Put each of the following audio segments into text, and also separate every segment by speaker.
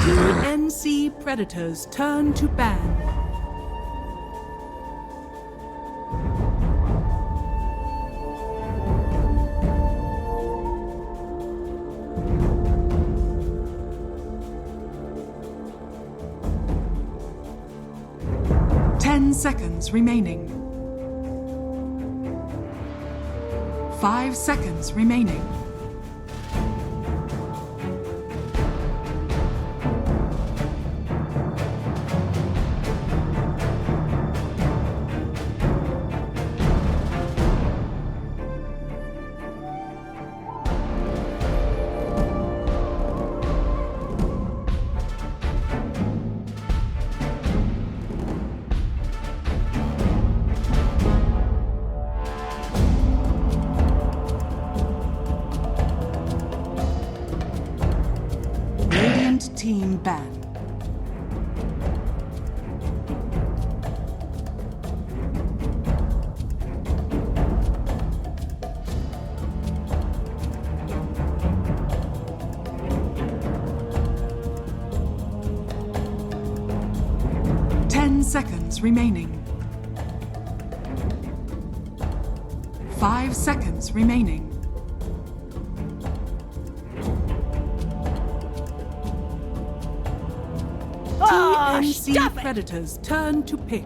Speaker 1: TNC predators turn to ban. Seconds remaining. 5 seconds remaining. Team ban. Seconds remaining. 5 seconds remaining. TNC predators turn to pick.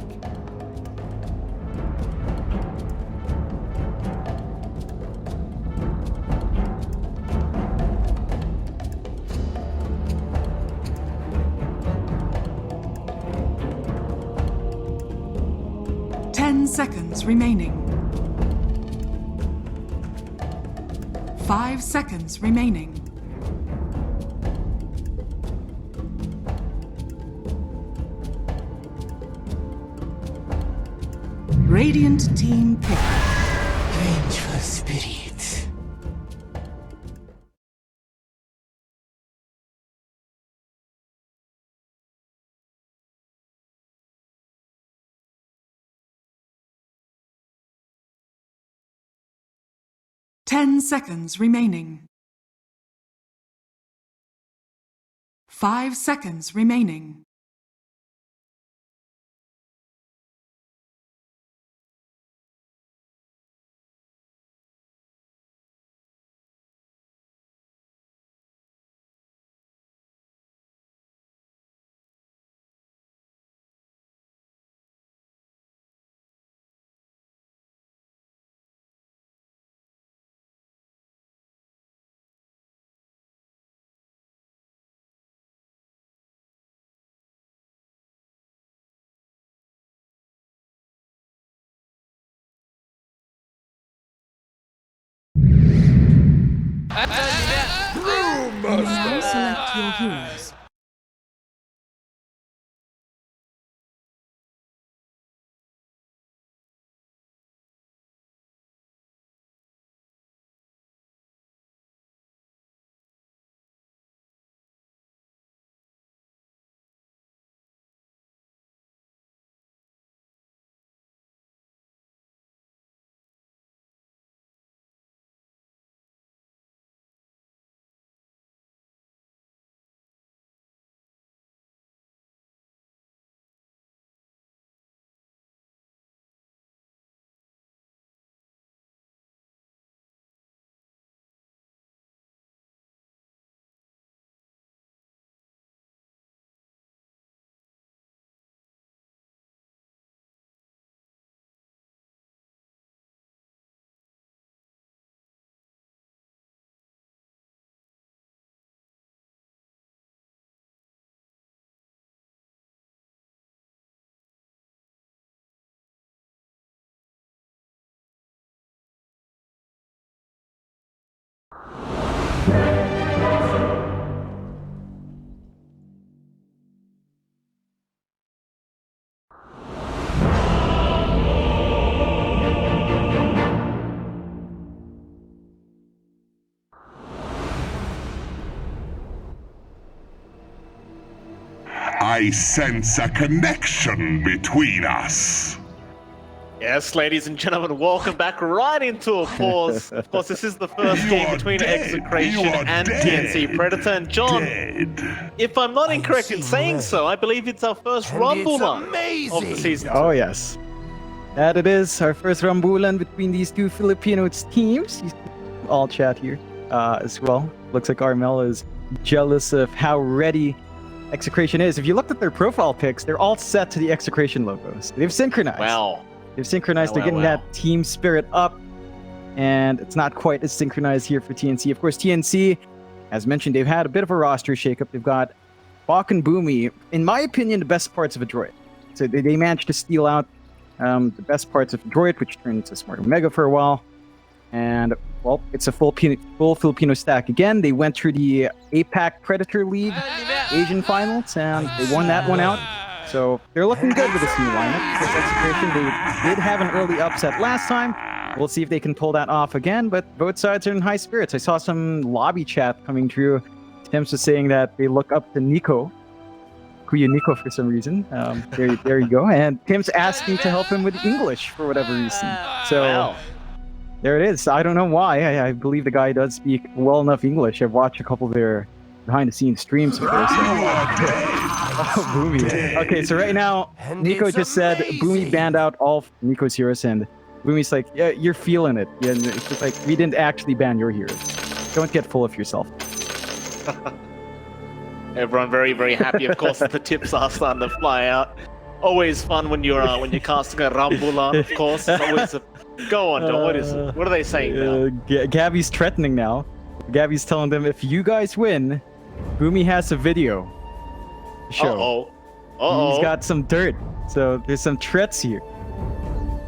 Speaker 1: Seconds remaining. 5 seconds remaining. Radiant team pick.
Speaker 2: Vengeful spirit.
Speaker 1: Ten seconds remaining. 5 seconds remaining. Now select your heroes.
Speaker 3: I sense a connection between us. Yes, ladies and gentlemen, welcome back right into a pause. Of course, this is the first game between Execration and TNC Predator. And John, if I'm not incorrect in saying so, I believe it's our first Rumbulan of the season.
Speaker 4: Oh, yes. That it is, our first Rumbulan between these two Filipino teams. All chat here as well. Looks like Armel is jealous of how ready Execration is. If you looked at their profile pics, they're all set to the Execration logos. They've synchronized.
Speaker 3: Wow.
Speaker 4: They've synchronized. They're getting that team spirit up, and it's not quite as synchronized here for TNC. Of course, TNC, as mentioned, they've had a bit of a roster shakeup. They've got Bach and Boomy, in my opinion, the best parts of a droid. So they managed to steal out the best parts of a droid, which turned into Smart Omega for a while. And, well, it's a full Filipino stack again. They went through the APAC Predator League Asian finals, and they won that one out. So they're looking good with this new lineup. This Execration, they did have an early upset last time. We'll see if they can pull that off again, but both sides are in high spirits. I saw some lobby chat coming through. Tim's was saying that they look up to Nico, Kuya Nico, for some reason. There you go. And Tim's asking to help him with English for whatever reason. So there it is. I don't know why. I believe the guy does speak well enough English. I've watched a couple of their behind-the-scenes streams of course. Oh, Boomy. Okay, so right now, Nico just said Boomy banned out all Nico's heroes, and Boomy's like, yeah, you're feeling it. Yeah, and it's just like, we didn't actually ban your heroes. Don't get full of yourself.
Speaker 3: Everyone very, very happy. Of course, the tips are starting to fly out. Always fun when you're casting a Rumbulan, of course. It's always a... Go on, John. What is it? What are they saying now?
Speaker 4: Gabby's threatening now. Gabby's telling them, if you guys win, Boomy has a video to show. He's got some dirt. So there's some threats here.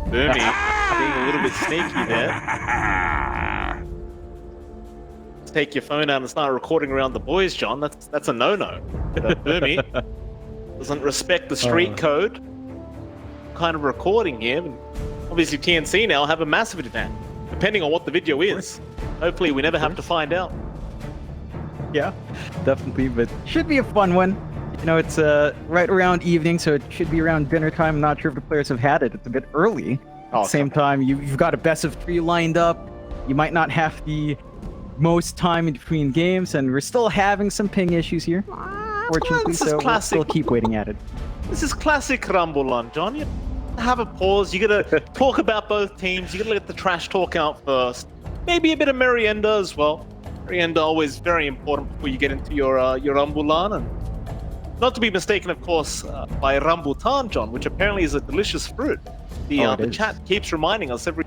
Speaker 3: Boomy being a little bit sneaky there. Take your phone out and start recording around the boys, John. That's a no-no. Boomy doesn't respect the street code. Kind of recording here. And obviously, TNC now have a massive advantage, depending on what the video is. Hopefully, we never have to find out.
Speaker 4: Yeah, definitely, but should be a fun one. You know, it's right around evening, so it should be around dinner time. I'm not sure if the players have had it. It's a bit early. At the same time, you've got a best of 3 lined up. You might not have the most time in between games, and we're still having some ping issues here, fortunately, so we'll still keep waiting at it.
Speaker 3: This is classic Rumbulan, John. You have a pause. You gotta talk about both teams. You gotta let the trash talk out first. Maybe a bit of merienda as well. Merienda always very important before you get into your Rumbulan, and not to be mistaken, of course, by rambutan, John, which apparently is a delicious fruit. The chat keeps reminding us every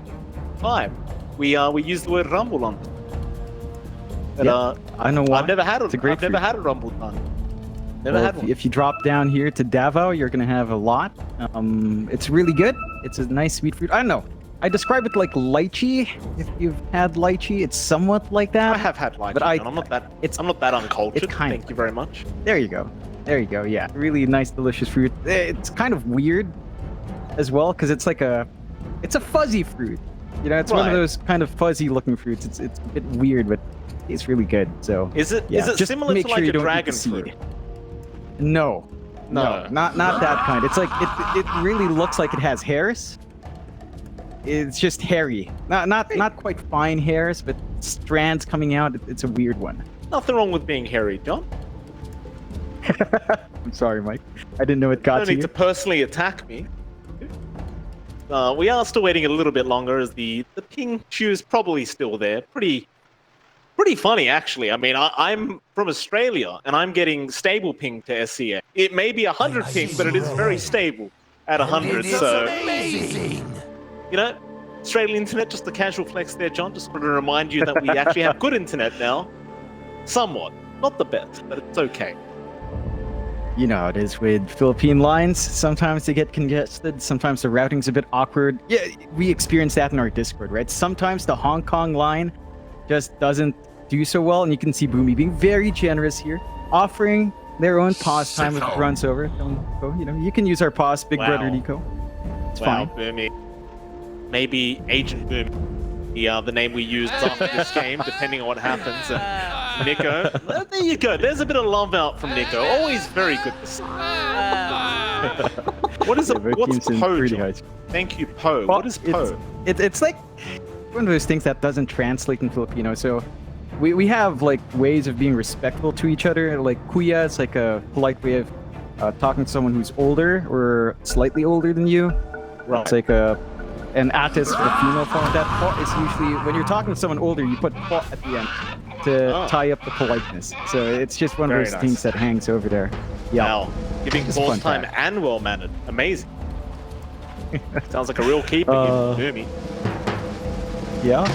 Speaker 3: time we use the word Rumbulan. But,
Speaker 4: I know why.
Speaker 3: I've never had it.
Speaker 4: I've
Speaker 3: never had a Rumbutan. Never had one.
Speaker 4: If you drop down here to Davao, you're gonna have a lot. It's really good. It's a nice sweet fruit. I don't know. I describe it like lychee. If you've had lychee, it's somewhat like that.
Speaker 3: I have had lychee, but I'm not that. I'm not that uncultured. Thank you very much.
Speaker 4: There you go. There you go. Yeah, really nice, delicious fruit. It's kind of weird as well because it's like it's a fuzzy fruit. You know, it's one of those kind of fuzzy-looking fruits. It's a bit weird, but it's really good. So
Speaker 3: is it similar to like a dragon fruit?
Speaker 4: No, not that kind. It's like it really looks like it has hairs. It's just hairy, not quite fine hairs, but strands coming out. It's a weird one.
Speaker 3: Nothing wrong with being hairy, John.
Speaker 4: I'm sorry, Mike. I didn't know it got to you.
Speaker 3: No need to personally attack me. We are still waiting a little bit longer as the ping queue is probably still there. Pretty funny, actually. I mean, I'm from Australia, and I'm getting stable ping to SCA. It may be 100 ping, but it is very stable at 100, so...
Speaker 2: Amazing!
Speaker 3: You know, Australian internet, just a casual flex there, John. Just wanted to remind you that we actually have good internet now. Somewhat. Not the best, but it's okay.
Speaker 4: You know how it is with Philippine lines. Sometimes they get congested. Sometimes the routing's a bit awkward. Yeah, we experience that in our Discord, right? Sometimes the Hong Kong line just doesn't do so well, and you can see Boomy being very generous here, offering their own pause time if it runs over. You know, you can use our pause, Big Brother Nico. It's fine.
Speaker 3: Boomy. Maybe Agent Boomy, the name we used after this game, depending on what happens. Nico. There you go. There's a bit of love out from Nico. Always very good to see. What is what's Po? Thank you, Po. What is Po?
Speaker 4: It's like one of those things that doesn't translate in Filipino. So we have like ways of being respectful to each other. Like kuya is like a polite way of talking to someone who's older or slightly older than you.
Speaker 3: Right.
Speaker 4: It's like an ate is for a female form of that. Po is usually when you're talking to someone older, you put po at the end to tie up the politeness. So it's just one of those things that hangs over there. Yeah.
Speaker 3: Wow. Giving pause time and well mannered. Amazing. Sounds like a real keeper, Boomy.
Speaker 4: Yeah,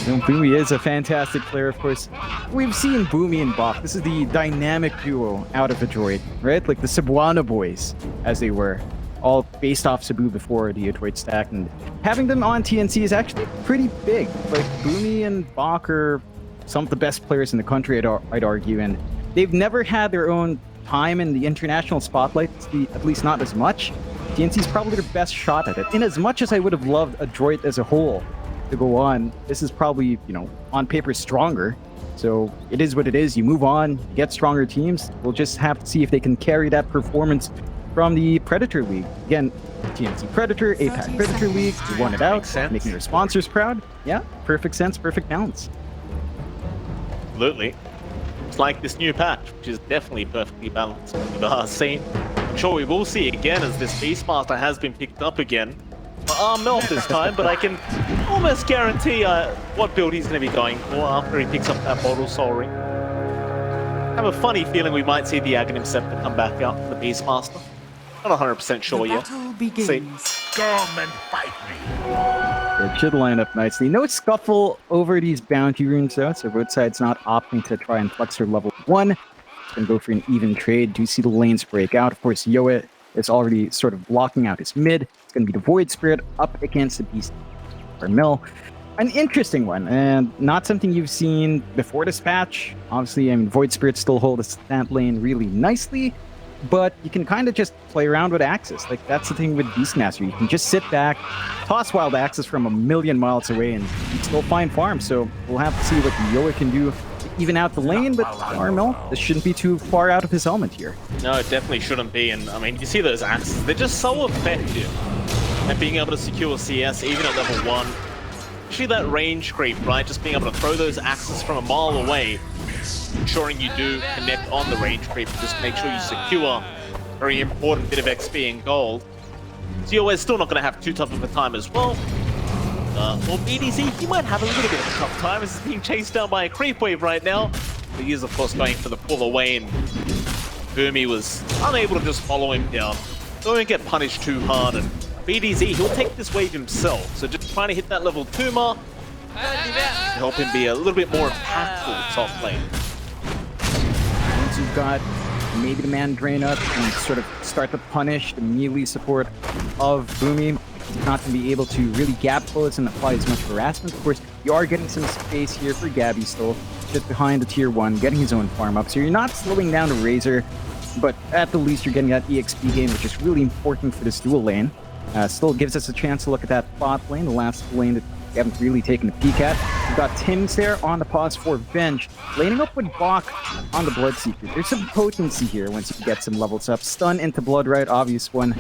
Speaker 4: Boomy is a fantastic player, of course. We've seen Boomy and Bach. This is the dynamic duo out of Adroit, right? Like the Cebuana boys, as they were. All based off Cebu before the Adroit stack. And having them on TNC is actually pretty big. Like, Boomy and Bach are some of the best players in the country, I'd argue. And they've never had their own time in the international spotlight, at least not as much. TNC is probably their best shot at it. In as much as I would have loved Adroit as a whole to go on, this is probably, on paper stronger. So it is what it is. You move on, you get stronger teams. We'll just have to see if they can carry that performance from the Predator League. Again, TNC Predator, APAC Predator League, you won it out, making your sponsors proud. Yeah, perfect sense, perfect balance.
Speaker 3: Absolutely. It's like this new patch, which is definitely perfectly balanced. I'm sure we will see again as this Beastmaster has been picked up again. Melt this time, but I can almost guarantee what build he's going to be going for after he picks up that bottle soul ring. I have a funny feeling we might see the Aghanim Scepter come back out for the Beastmaster. Not 100% sure yet. See.
Speaker 2: Come and fight me.
Speaker 4: It should line up nicely. No scuffle over these bounty runes though, so Roadside's not opting to try and flex her level 1. It's going to go for an even trade. Do you see the lanes break out? Of course, Yoa is already sort of blocking out his mid. It's going to be the Void Spirit up against the Beast or Mill. An interesting one, and not something you've seen before this patch. Obviously, Void Spirit still holds that lane really nicely, but you can kind of just play around with Axis. Like, that's the thing with Beastmaster. You can just sit back, toss Wild Axis from a million miles away, and you still find farms. So we'll have to see what Yoa can do to even out the lane, but Armel, this shouldn't be too far out of his element here.
Speaker 3: No, it definitely shouldn't be, and I mean, you see those Axes, they're just so effective at being able to secure CS even at level 1. Actually, that range creep, right? Just being able to throw those axes from a mile away, ensuring you do connect on the range creep, just make sure you secure a very important bit of XP and gold. COS still not going to have too tough of a time as well. Or BDZ, he might have a little bit of a tough time as he's being chased down by a creep wave right now. But he is, of course, going for the pull away, and Boomy was unable to just follow him down. Don't get punished too hard, and BDZ, he'll take this wave himself, so just trying to hit that level 2 mark to help him be a little bit more impactful top lane.
Speaker 4: Once you've got maybe the man drain up and sort of start to punish the melee support of Boomy, he's not going to be able to really gap close and apply as much harassment. Of course, you are getting some space here for Gabby still, just behind the tier 1, getting his own farm up, so you're not slowing down the Razor, but at the least you're getting that EXP gain, which is really important for this dual lane. Still gives us a chance to look at that bot lane, the last lane that we haven't really taken a peek at. We've got Tim's there on the pause for bench, laning up with Bach on the Bloodseeker. There's some potency here once you get some levels up. Stun into Blood, right? Obvious one.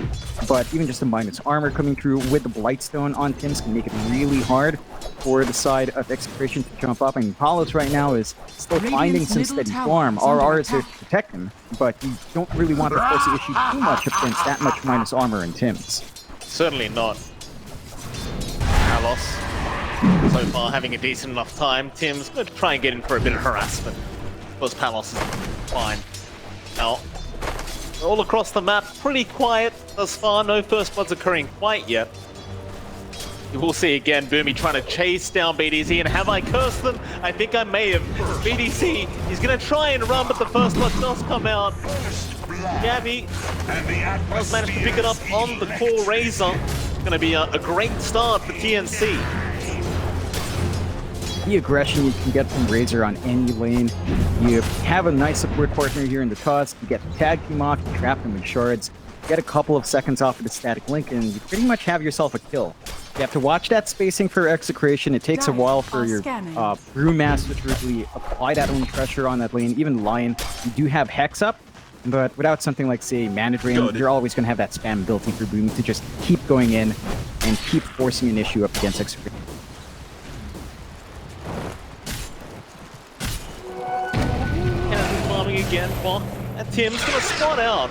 Speaker 4: But even just a minus armor coming through with the Blightstone on Tim's can make it really hard for the side of Execration to jump up. I mean, Palos right now is still finding some steady farm. RR is there to protect him, but you don't really want to force the issue too much against that much minus armor in Tim's.
Speaker 3: Certainly not. Palos, so far having a decent enough time. Tim's going to try and get in for a bit of harassment. Of course, Palos is fine. Now, all across the map, pretty quiet thus far. No first bloods occurring quite yet. You will see again Boomy trying to chase down BDC, and have I cursed them? I think I may have. BDC, he's going to try and run, but the first blood does come out. Gabby does manage to pick it up on the core Razor. It's going to be a great start for TNC.
Speaker 4: The aggression you can get from Razor on any lane. You have a nice support partner here in the Tusk. You get the tag team off, you trap them with shards, get a couple of seconds off of the static link, and you pretty much have yourself a kill. You have to watch that spacing for execration. It takes a while for your brewmaster to really apply that own pressure on that lane. Even Lion, you do have Hex up, but without something like, say, Mana Drain, you're always going to have that spam built in for Boom to just keep going in and keep forcing an issue up against execration.
Speaker 3: Cannon farming again, Bok. And Tim's going to spot out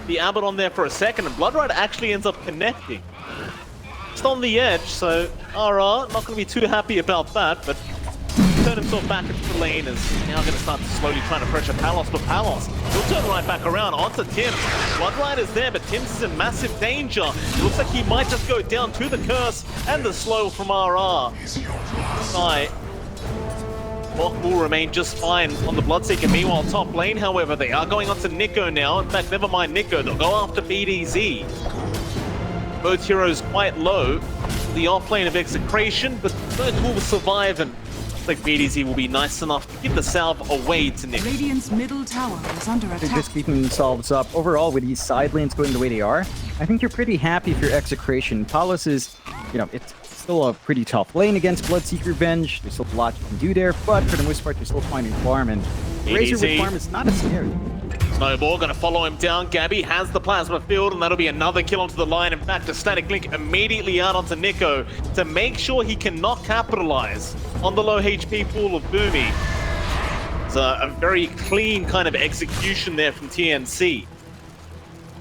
Speaker 3: the Abaddon there for a second, and Bloodride actually ends up connecting. Just on the edge, so RR not going to be too happy about that, but turn himself back into the lane as he's now going to start to slowly trying to pressure Palos, but Palos will turn right back around onto Tims. Bloodride is there, but Tims is in massive danger. It looks like he might just go down to the curse and the slow from RR. Sai. Bok will remain just fine on the Bloodseeker. Meanwhile, top lane, however, they are going on to Nico now. In fact, never mind Nico, they'll go after BDZ. Both heroes quite low. The off lane of Execration, but both will survive, and looks like BDZ will be nice enough to give the salve away to Nico.
Speaker 1: Radiant's middle tower is under attack.
Speaker 4: They're just keeping themselves up. Overall, with these side lanes going the way they are, I think you're pretty happy for Execration. Palos is, it's still a pretty tough lane against Bloodseeker Revenge. There's still a lot you can do there, but for the most part, you're still finding farm, and Razor with farm is not as scary.
Speaker 3: Snowball gonna follow him down. Gabby has the plasma field, and that'll be another kill onto the line. In fact, a static link immediately out onto Nico to make sure he cannot capitalize on the low HP pool of Boomy. It's a very clean kind of execution there from TNC.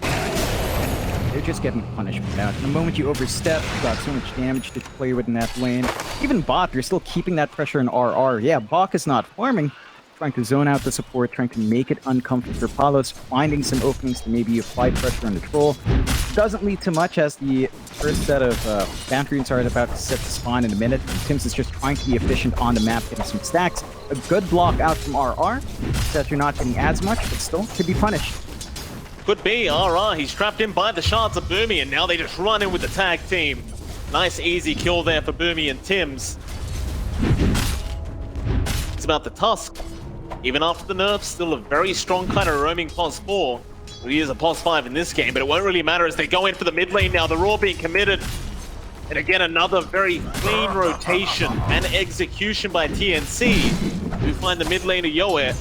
Speaker 4: They're just getting punishment now. The moment you overstep, you got so much damage to play with in that lane. Even Bot, you're still keeping that pressure in RR. Yeah, Bok is not farming, trying to zone out the support, trying to make it uncomfortable for Palos, finding some openings to maybe apply pressure on the troll. Doesn't lead to much as the first set of Banthreons are about to set the spawn in a minute. And Tims is just trying to be efficient on the map, getting some stacks. A good block out from RR, so that you're not getting as much, but still could be punished.
Speaker 3: Could be, RR, he's trapped in by the shards of Boomy, and now they just run in with the tag team. Nice easy kill there for Boomy and Tims. It's about the Tusk. Even after the nerfs, still a very strong kind of roaming pos 4. He is a pos 5 in this game, but it won't really matter as they go in for the mid lane now. The Raw being committed. And again, another very clean rotation and execution by TNC, who find the mid lane of Yoe.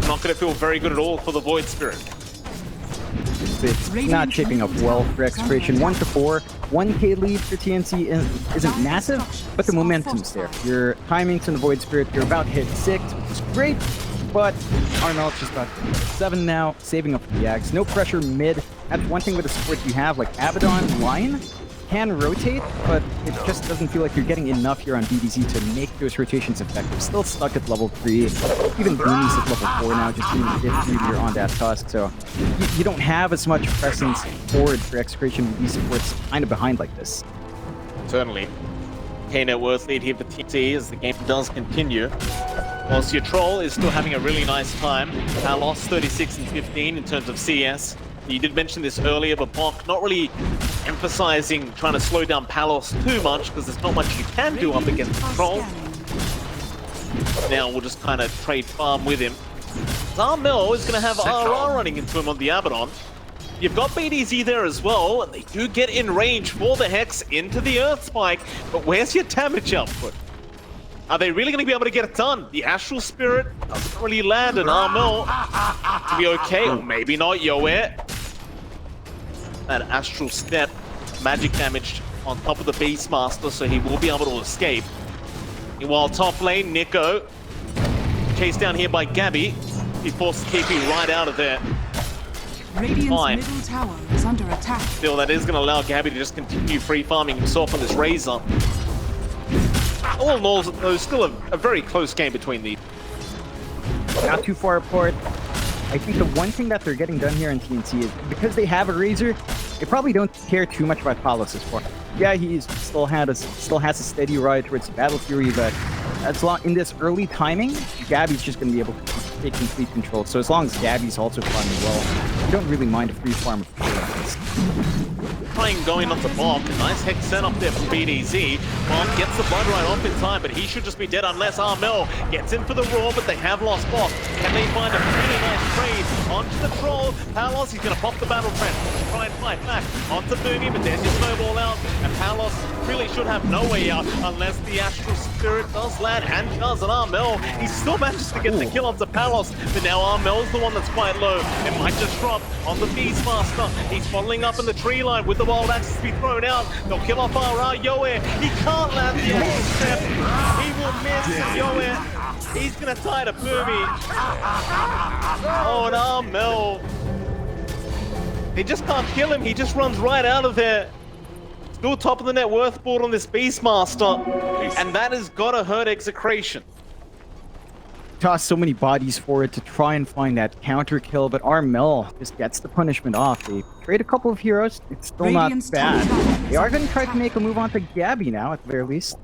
Speaker 3: Not going to feel very good at all for the Void Spirit.
Speaker 4: It's not shaping up well for Execration. 1-4, 1k lead for TNC isn't massive, but the momentum's there. Your timings in the Void Spirit, you're about to hit 6, which is great, but Arnold's just about to hit 7 now, saving up for the Axe. No pressure mid. That's one thing with the support you have, like Abaddon, Lion can rotate, but it just doesn't feel like you're getting enough here on BDZ to make those rotations effective. Still stuck at level 3. Even Boomy's at level 4 now, just doing the hit here on that Tusk. So you don't have as much presence forward for Execration with these supports kind of behind like this.
Speaker 3: Certainly. K-Net worth lead here for TT as the game does continue. Whilst your Troll is still having a really nice time. Palos 36 and 15 in terms of CS. You did mention this earlier, but Bok not really emphasizing trying to slow down Palos too much because there's not much you can do up against the Troll. Now we'll just kind of trade farm with him. Zarmel is going to have RR running into him on the Abaddon. You've got BDZ there as well, and they do get in range for the Hex into the Earth Spike, but where's your damage output? Are they really going to be able to get it done? The Astral Spirit doesn't really land, and Armel to be okay, or maybe not. Yoe. That Astral Step, magic damage on top of the Beastmaster, so he will be able to escape. Meanwhile, top lane, Nico, chased down here by Gabby. He forced KP right out of there.
Speaker 1: Radiant's middle tower is under attack.
Speaker 3: Still, that is going to allow Gabby to just continue free farming himself on this Razor. All in all, though, still a very close game between these.
Speaker 4: Not too far apart. I think the one thing that they're getting done here in TNC is because they have a Razor, they probably don't care too much about Palos' farm. Yeah, he still has a steady ride towards Battle Fury, but as long in this early timing, Gabby's just going to be able to take complete control. So as long as Gabby's also farming well, I don't really mind a free farm of
Speaker 3: trying going onto Bok. A nice hex set up there from BDZ. Bok gets the blood right off in time, but he should just be dead unless Armel gets in for the roar, but they have lost Bok. Can they find a really nice trade onto the troll? Palos, he's going to pop the battle trend. Try and fight back onto Boomy, but there's your snowball out. And Palos really should have no way out unless the Astral Spirit does land, and does. And Armel, he still manages to get the kill onto Palos, but now Armel's the one that's quite low. It might just drop on the Beastmaster. He's following up in the tree line with the wild axes to be thrown out. They'll kill off our Yoe. He can't land the extra step. He will miss Yoe. He's gonna tie to Boomy. Oh, and Armel. They just can't kill him. He just runs right out of there. Still top of the net worth board on this Beastmaster. And that has gotta hurt Execration.
Speaker 4: Toss so many bodies forward to try and find that counter kill, but Armel just gets the punishment off. They trade a couple of heroes. It's still
Speaker 1: Radiant's
Speaker 4: not bad.
Speaker 1: top tower
Speaker 4: They are going to try to make a move onto Gabby now, at the very least.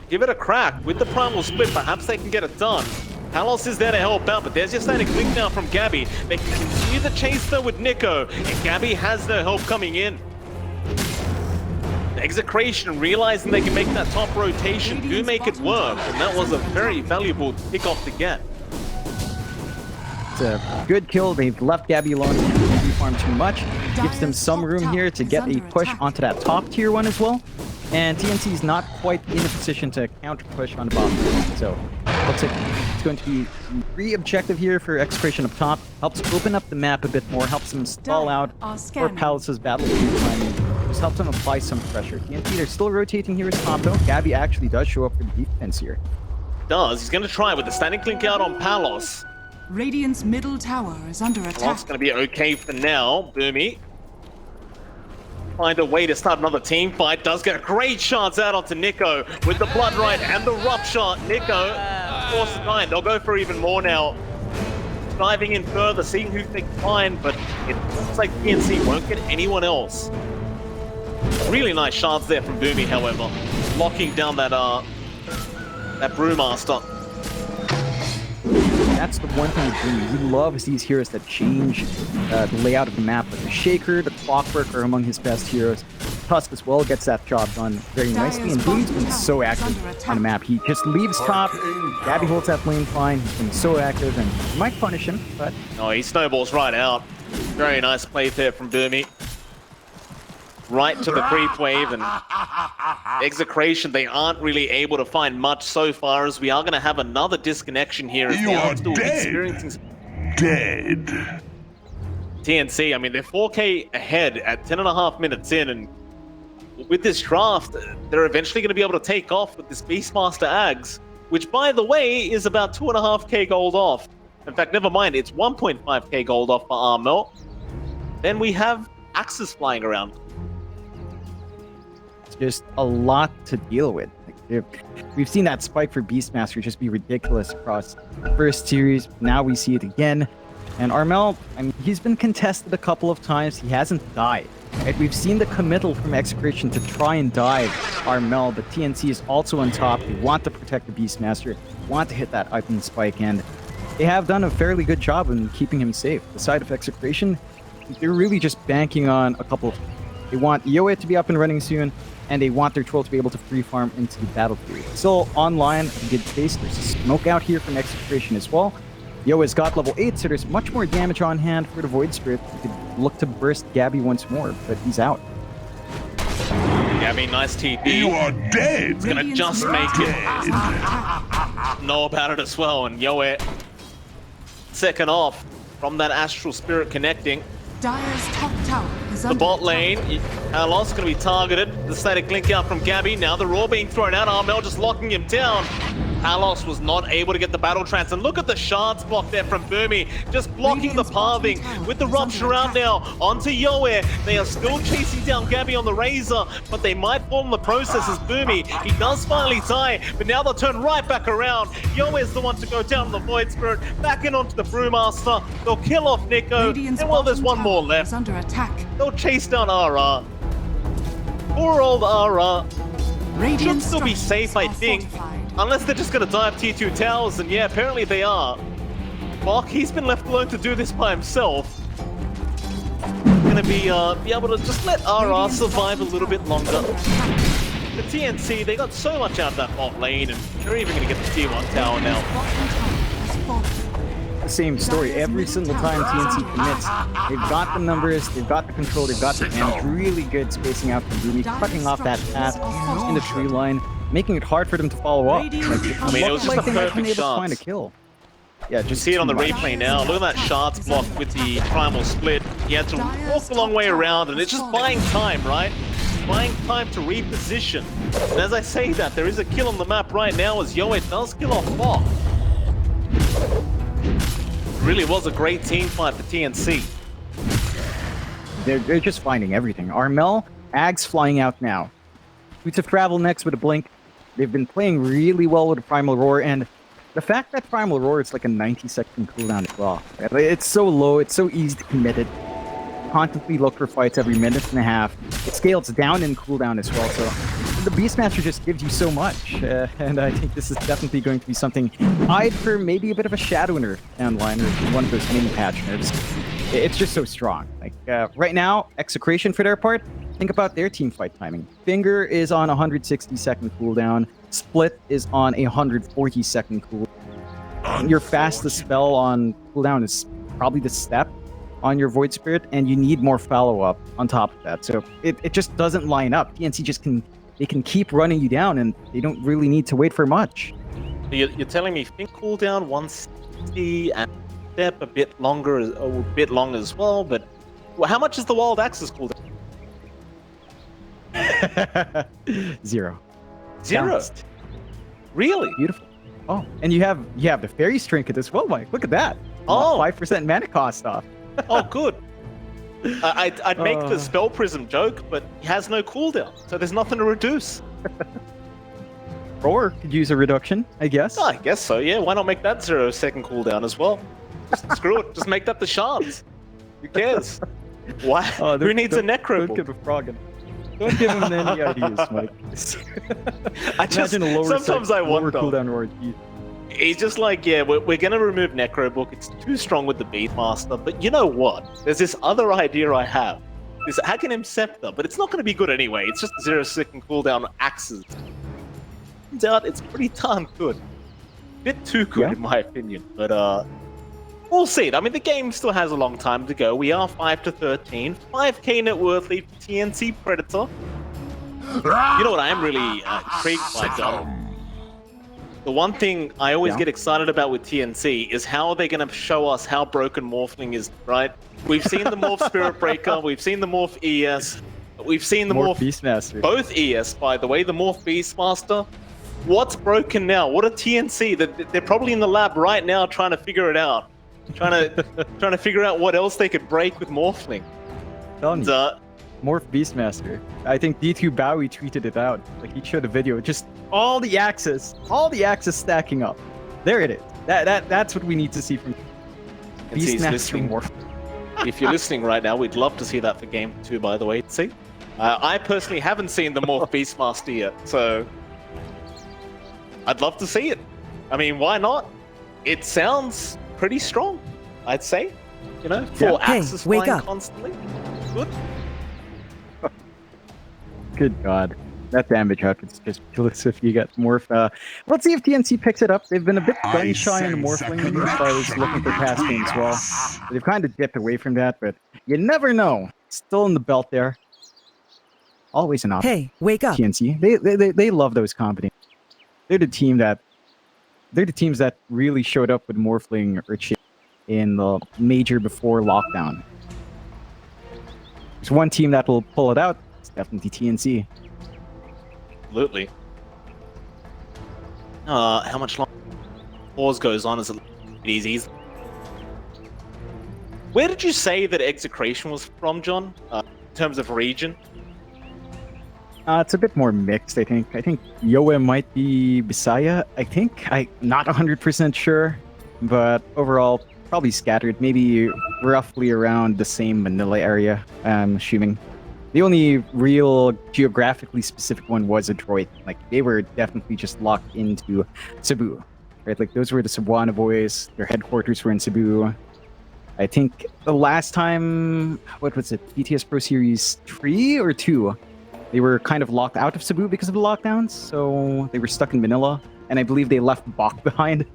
Speaker 3: Give it a crack. With the primal split, perhaps they can get it done. Palos is there to help out, but there's just that click now from Gabby. They can continue the chase though with Nico, and Gabby has no help coming in. The Execration, realizing they can make that top rotation, do make it work, and that was a very valuable pick-off to get.
Speaker 4: It's a good kill. They've left Gabby alone. They farm too much. Gives them some room here to get a push onto that top tier one as well. And TNC is not quite in a position to counter push on the bottom. So looks like it's going to be re-objective here for Execration up top. Helps open up the map a bit more. Helps them stall out for Palace's battle timing. Just helps them apply some pressure. TNC, they're still rotating here at top though. Gabby actually does show up for the defense here.
Speaker 3: Does. He's going to try with the standing clink out on Palos.
Speaker 1: Radiant's middle tower is under
Speaker 3: Palos
Speaker 1: attack.
Speaker 3: going to be okay for now. Boomy. Find a way to start another team fight. Does get a great chance out onto Nico with the blood right and the rough shot. Nico forced to die. They'll go for even more now. Diving in further, seeing who they can find, but it looks like TNC won't get anyone else. Really nice shots there from Boomy, however, locking down that Brewmaster.
Speaker 4: That's the one thing with Boomy. He loves these heroes that change the layout of the map. But the Shaker, the Clockwork are among his best heroes. Tusk as well gets that job done very nicely. And Boomy's been so active on the map. He just leaves top. Gabby holds that lane fine. He's been so active, and you might punish him, but...
Speaker 3: Oh, he snowballs right out. Very nice play there from Boomy. Right to the creep wave, and Execration, they aren't really able to find much so far, as we are going to have another disconnection here as they are still experiencing...
Speaker 2: Dead.
Speaker 3: TNC, I mean, they're 4K ahead at 10.5 minutes in, and with this draft, they're eventually going to be able to take off with this Beastmaster Ags, which, by the way, is about 2.5k gold off. In fact, never mind, it's 1.5k gold off for Armel. Then we have axes flying around.
Speaker 4: Just a lot to deal with. We've seen that spike for Beastmaster just be ridiculous across the first series. Now we see it again. And Armel, I mean, he's been contested a couple of times. He hasn't died. Right? We've seen the committal from Execration to try and dive Armel, but TNC is also on top. They want to protect the Beastmaster, want to hit that item spike, and they have done a fairly good job in keeping him safe. The side of Execration, they're really just banking on a couple of... They want Yoe to be up and running soon, and they want their troll to be able to free farm into the battle period. Still online, a good pace. There's a smoke out here from Execration as well. Yoe's got level 8, so there's much more damage on hand for the Void Spirit. He could look to burst Gabby once more, but he's out.
Speaker 3: Gabby, nice TP.
Speaker 2: You are dead.
Speaker 3: It's gonna just make it. Know about it as well, and Yoe second off from that Astral Spirit connecting.
Speaker 1: Dire's top tower is
Speaker 3: The
Speaker 1: under
Speaker 3: bot
Speaker 1: attack.
Speaker 3: lane, Palos going to be targeted. The static link out from Gabby. Now the roar being thrown out. Armel just locking him down. Palos was not able to get the battle trance. And look at the shards block there from Boomy. Just blocking the pathing with the rupture out now onto Yoe. They are still chasing down Gabby on the Razor, but they might fall in the process as Boomy. He does finally die, but now they'll turn right back around. Yoe is the one to go down the Void Spirit, back in onto the Brewmaster. They'll kill off Nico.
Speaker 1: Radiant's
Speaker 3: And well, there's one
Speaker 1: bottom
Speaker 3: more
Speaker 1: tower
Speaker 3: left.
Speaker 1: is under attack.
Speaker 3: They'll chase down Ara. Poor old Ara. Should
Speaker 1: Radiant
Speaker 3: still be
Speaker 1: structures
Speaker 3: safe, I
Speaker 1: are
Speaker 3: think.
Speaker 1: fortified.
Speaker 3: Unless they're just going to dive tier 2 towers, and yeah, apparently they are. Bok, he's been left alone to do this by himself. going to be able to just let RR survive a little bit longer. The TNC, they got so much out of that bot lane, and they're even going to get the tier 1 tower now.
Speaker 4: The same story every single time TNC commits. They've got the numbers, they've got the control, they've got the damage. Really good spacing out from Boomy, cutting off that path in the tree line, making it hard for them to follow up. Like,
Speaker 3: I mean, it was just a perfect shot.
Speaker 4: Find a kill. Yeah, just
Speaker 3: see it on the replay now. Look at that shards block with the primal split. He had to walk the long way around, and it's just buying time, right? Buying time to reposition. And as I say that, there is a kill on the map right now as Yoe does kill off Bot. Really was a great team fight for TNC.
Speaker 4: They're just finding everything. Armel, Ags flying out now. Boots of Travel next with a blink. They've been playing really well with the Primal Roar, and the fact that Primal Roar is like a 90-second cooldown as well. It's so low, it's so easy to commit it. Constantly look for fights every minute and a half. It scales down in cooldown as well, so the Beastmaster just gives you so much. And I think this is definitely going to be something I'd for maybe a bit of a shadow nerf down the line, or one of those mini patch nerfs. It's just so strong. Like right now, Execration for their part, think about their team fight timing. Finger is on 160-second cooldown. Split is on a 140-second cooldown. Your fastest spell on cooldown is probably the Step on your Void Spirit, and you need more follow-up on top of that. So it just doesn't line up. TNC just can keep running you down, and they don't really need to wait for much.
Speaker 3: You're telling me Fink cooldown 160 and Step a bit longer, a bit long as well, but how much is the Wild Axe's cooldown?
Speaker 4: 0.
Speaker 3: Balanced. Really?
Speaker 4: Beautiful. Oh, and you have the Fairy Trinket as well, Mike. Look at that.
Speaker 3: Oh,
Speaker 4: 5% mana cost off.
Speaker 3: Oh, good. I'd make the Spell Prism joke, but he has no cooldown, so there's nothing to reduce.
Speaker 4: Or could use a reduction, I guess.
Speaker 3: Oh, I guess so, yeah. Why not make that 0-second cooldown as well? Just screw it. Just make that the shards. Who cares? Why? Who needs a Necro?
Speaker 4: Don't give a frog. Don't give him any ideas, Mike.
Speaker 3: Imagine a lower sometimes I wonder.
Speaker 4: Cooldown or
Speaker 3: he's just like, yeah, we're going to remove Necro Book. It's too strong with the Beastmaster. But you know what? There's this other idea I have. This Aghanim Scepter, but it's not going to be good anyway. It's just 0-second cooldown axes. Turns out it's pretty darn good. Bit too good in my opinion. But we'll see. I mean, the game still has a long time to go. We are 5-13. 5k net worth lead for TNC Predator. You know what I am really intrigued by, John? The one thing I always get excited about with TNC is how they're going to show us how broken Morphling is, right? We've seen the Morph Spirit Breaker, we've seen the Morph ES, we've seen the Morph
Speaker 4: Beastmaster.
Speaker 3: Both ES, by the way, the Morph Beastmaster. What's broken now? What a TNC? They're probably in the lab right now trying to figure it out. Trying to figure out what else they could break with Morphling.
Speaker 4: Morph Beastmaster. I think D2 Bowie tweeted it out. Like, he showed a video. Just all the axes stacking up. There it is. That's what we need to see from Beastmaster Morph.
Speaker 3: If you're listening right now, we'd love to see that for Game 2, by the way. See? I personally haven't seen the Morph Beastmaster yet, so I'd love to see it. I mean, why not? It sounds pretty strong, I'd say. You know, 4 axes flying constantly. Good.
Speaker 4: Good God. That damage up is just ridiculous if you get Morph. Let's see if TNC picks it up. They've been a bit gun shy on the Morphling as far as looking for pass games as well. They've kind of dipped away from that, but you never know. Still in the belt there. Always an option.
Speaker 5: Hey, wake up.
Speaker 4: TNC. They love those combinations. They're the teams that really showed up with Morphling or Chip in the major before lockdown. There's one team that will pull it out. It's definitely TNC.
Speaker 3: Absolutely. How much longer pause goes on is it easy? Where did you say that Execration was from, John? In terms of region?
Speaker 4: It's a bit more mixed, I think. I think Yoe might be Bisaya, I think. I'm not 100% sure, but overall, probably scattered. Maybe roughly around the same Manila area, I'm assuming. The only real geographically specific one was Detroit. Like, they were definitely just locked into Cebu, right? Like, those were the Cebuana boys. Their headquarters were in Cebu. I think the last time, what was it, BTS Pro Series 3 or 2, they were kind of locked out of Cebu because of the lockdowns, so they were stuck in Manila, and I believe they left Bach behind.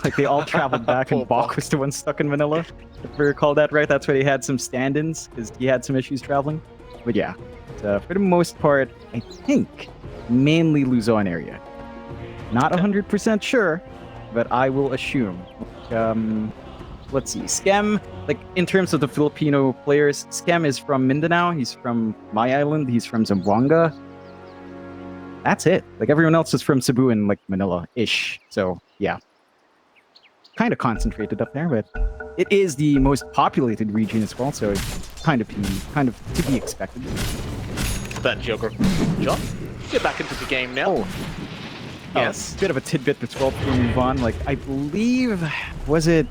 Speaker 4: Like, they all traveled back, and Bach was the one stuck in Manila. If we recall that right, that's why they had some stand-ins, because he had some issues traveling. But yeah, for the most part, I think mainly Luzon area. Not 100% sure, but I will assume. Let's see, Skem, like, in terms of the Filipino players, Skem is from Mindanao, he's from my island, he's from Zamboanga. That's it. Like, everyone else is from Cebu and, like, Manila-ish. So, yeah. Kind of concentrated up there, but it is the most populated region as well, so it's kind of to be expected.
Speaker 3: That geography. John, get back into the game now.
Speaker 4: Oh.
Speaker 3: Yes.
Speaker 4: Bit of a tidbit as well before we move on. Like, I believe, was it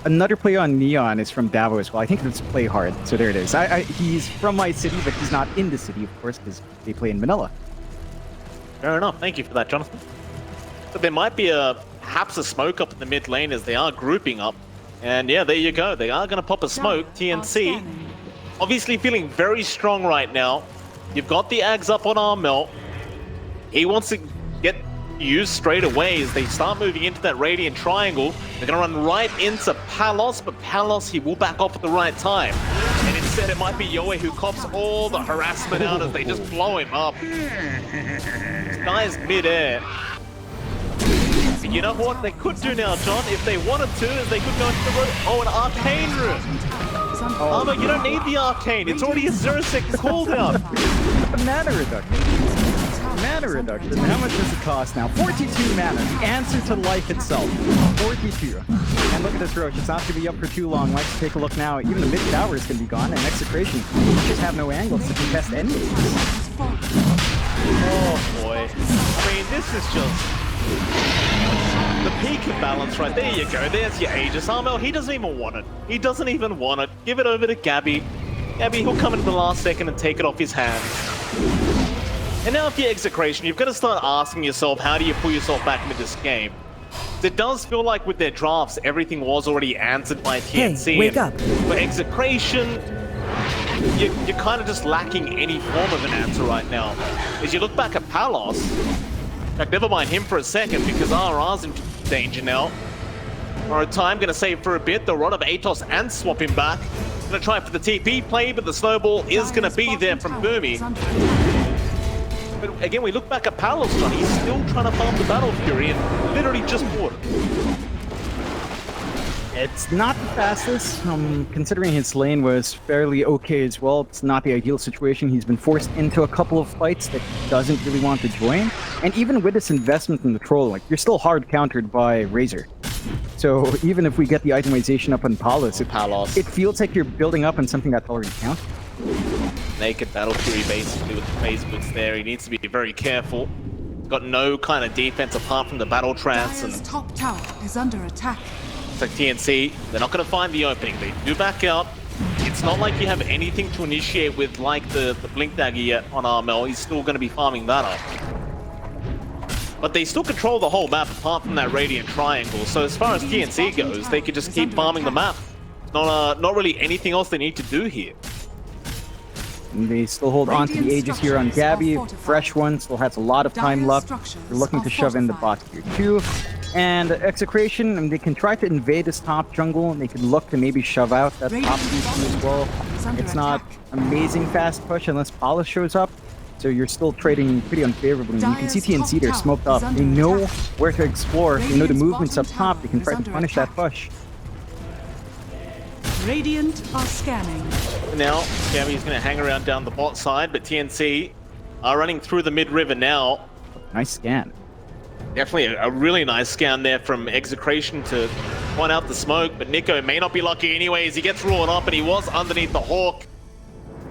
Speaker 4: another player on Neon is from Davao as well. I think it's Play Hard. So there it is. He's from my city, but he's not in the city, of course, because they play in Manila.
Speaker 3: Fair enough. Thank you for that, Jonathan. But there might be perhaps a smoke up in the mid lane as they are grouping up. And yeah, there you go. They are going to pop a smoke. TNC, obviously feeling very strong right now. You've got the Ags up on Armel. He wants to get used straight away as they start moving into that Radiant Triangle. They're going to run right into Palos, but Palos, he will back off at the right time. And instead, it might be Yoe who cops all the harassment out as they just blow him up. This guy's mid-air. But you know what they could do now, John, if they wanted to, is they could go into the road. Oh, an arcane room. Oh, but you don't need the arcane. It's already a 0-second cooldown.
Speaker 4: Mana reduction. Mana reduction. How much does it cost now? 42 mana. The answer to life itself. 42. And look at this Roche. It's not going to be up for too long. Let's take a look now. Even the mid tower is going to be gone. And Execration just have no angles to contest any.
Speaker 3: Oh boy. I mean, this is just the peak of balance right there. You go. There's your Aegis. Armel, he doesn't even want it. He doesn't even want it. Give it over to Gabby. Gabby, he'll come into the last second and take it off his hands. And now if you're Execration, you've got to start asking yourself, how do you pull yourself back into this game? It does feel like with their drafts, everything was already answered by TNC.
Speaker 5: Hey, wake up.
Speaker 3: For Execration, you're kind of just lacking any form of an answer right now. As you look back at Palos, in fact, never mind him for a second, because RR's in danger now. For a time, going to save for a bit. They'll run up Atos and swap him back. Going to try for the TP play, but the snowball is going to be there from Boomy. But again, we look back at Palos, John. He's still trying to farm the Battle Fury and literally just bought it.
Speaker 4: It's not the fastest, considering his lane was fairly okay as well. It's not the ideal situation. He's been forced into a couple of fights that he doesn't really want to join. And even with this investment in the troll, like, you're still hard countered by Razor. So even if we get the itemization up on Palos, it feels like you're building up on something that's already counted.
Speaker 3: Naked Battle Fury basically with the phase boots there. He needs to be very careful. He's got no kind of defense apart from the battle trance. And
Speaker 1: top tower is under attack.
Speaker 3: it's like TNC, they're not going to find the opening. They do back out. It's not like you have anything to initiate with, like the Blink Dagger yet on Armel. He's still going to be farming that up. But they still control the whole map apart from that Radiant Triangle. So as far as TNC goes, they could just keep farming the map. Not really anything else they need to do here.
Speaker 4: And they still hold on to the Aegis here on Gabby. Fresh one, still has a lot of time left. They're looking to shove in the bot here too. And Execration, and they can try to invade this top jungle, and they can look to maybe shove out that top DC as well. It's not amazing fast push unless Palos shows up, so you're still trading pretty unfavorably. And you can see TNC, they're smoked up. They know where to explore, they know the movements up top, they can try to punish that push.
Speaker 1: Radiant are scanning.
Speaker 3: Now, Gabby's going to hang around down the bot side, but TNC are running through the mid-river now.
Speaker 4: Nice scan.
Speaker 3: Definitely a really nice scan there from Execration to point out the smoke, but Nico may not be lucky anyways. He gets roared up, and he was underneath the Hawk.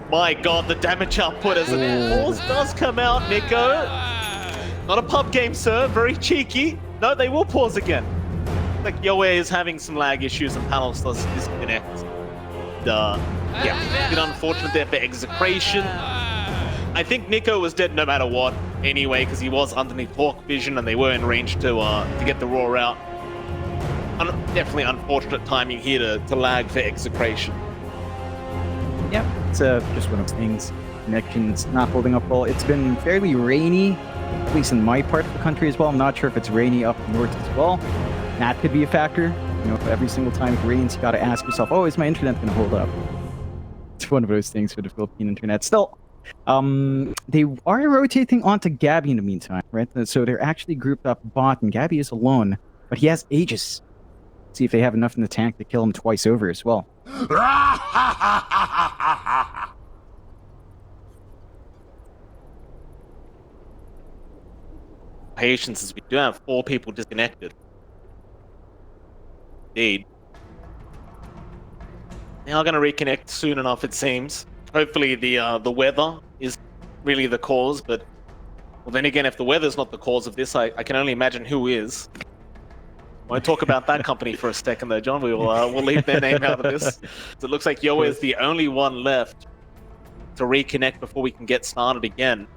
Speaker 3: My god, the damage output as the pause does come out, Nico. Not a pub game, sir. Very cheeky. No, they will pause again. Like Yoe is having some lag issues and Palos does disconnect. Yeah, a bit unfortunate there for Execration. I think Nico was dead no matter what anyway, because he was underneath Hawk vision and they were in range to get the roar out. definitely unfortunate timing here to lag for execration.
Speaker 4: Yep, it's just one of those things. Connections not holding up well. It's been fairly rainy, at least in my part of the country as well. I'm not sure if it's rainy up north as well. That could be a factor. You know, every single time it rains, you gotta ask yourself, oh, is my internet gonna hold up? It's one of those things for the Philippine internet. Still, they are rotating onto Gabby in the meantime, right? So they're actually grouped up bot, and Gabby is alone, but he has Aegis. See if they have enough in the tank to kill him twice over as well.
Speaker 3: Patience, as we do have 4 people disconnected. Indeed. They are going to reconnect soon enough, it seems. Hopefully the weather is really the cause, but well, then again, if the weather's not the cause of this, I can only imagine who is. Won't talk about that company for a second though, John. We'll leave their name out of this. So it looks like Yoa is the only one left to reconnect before we can get started again.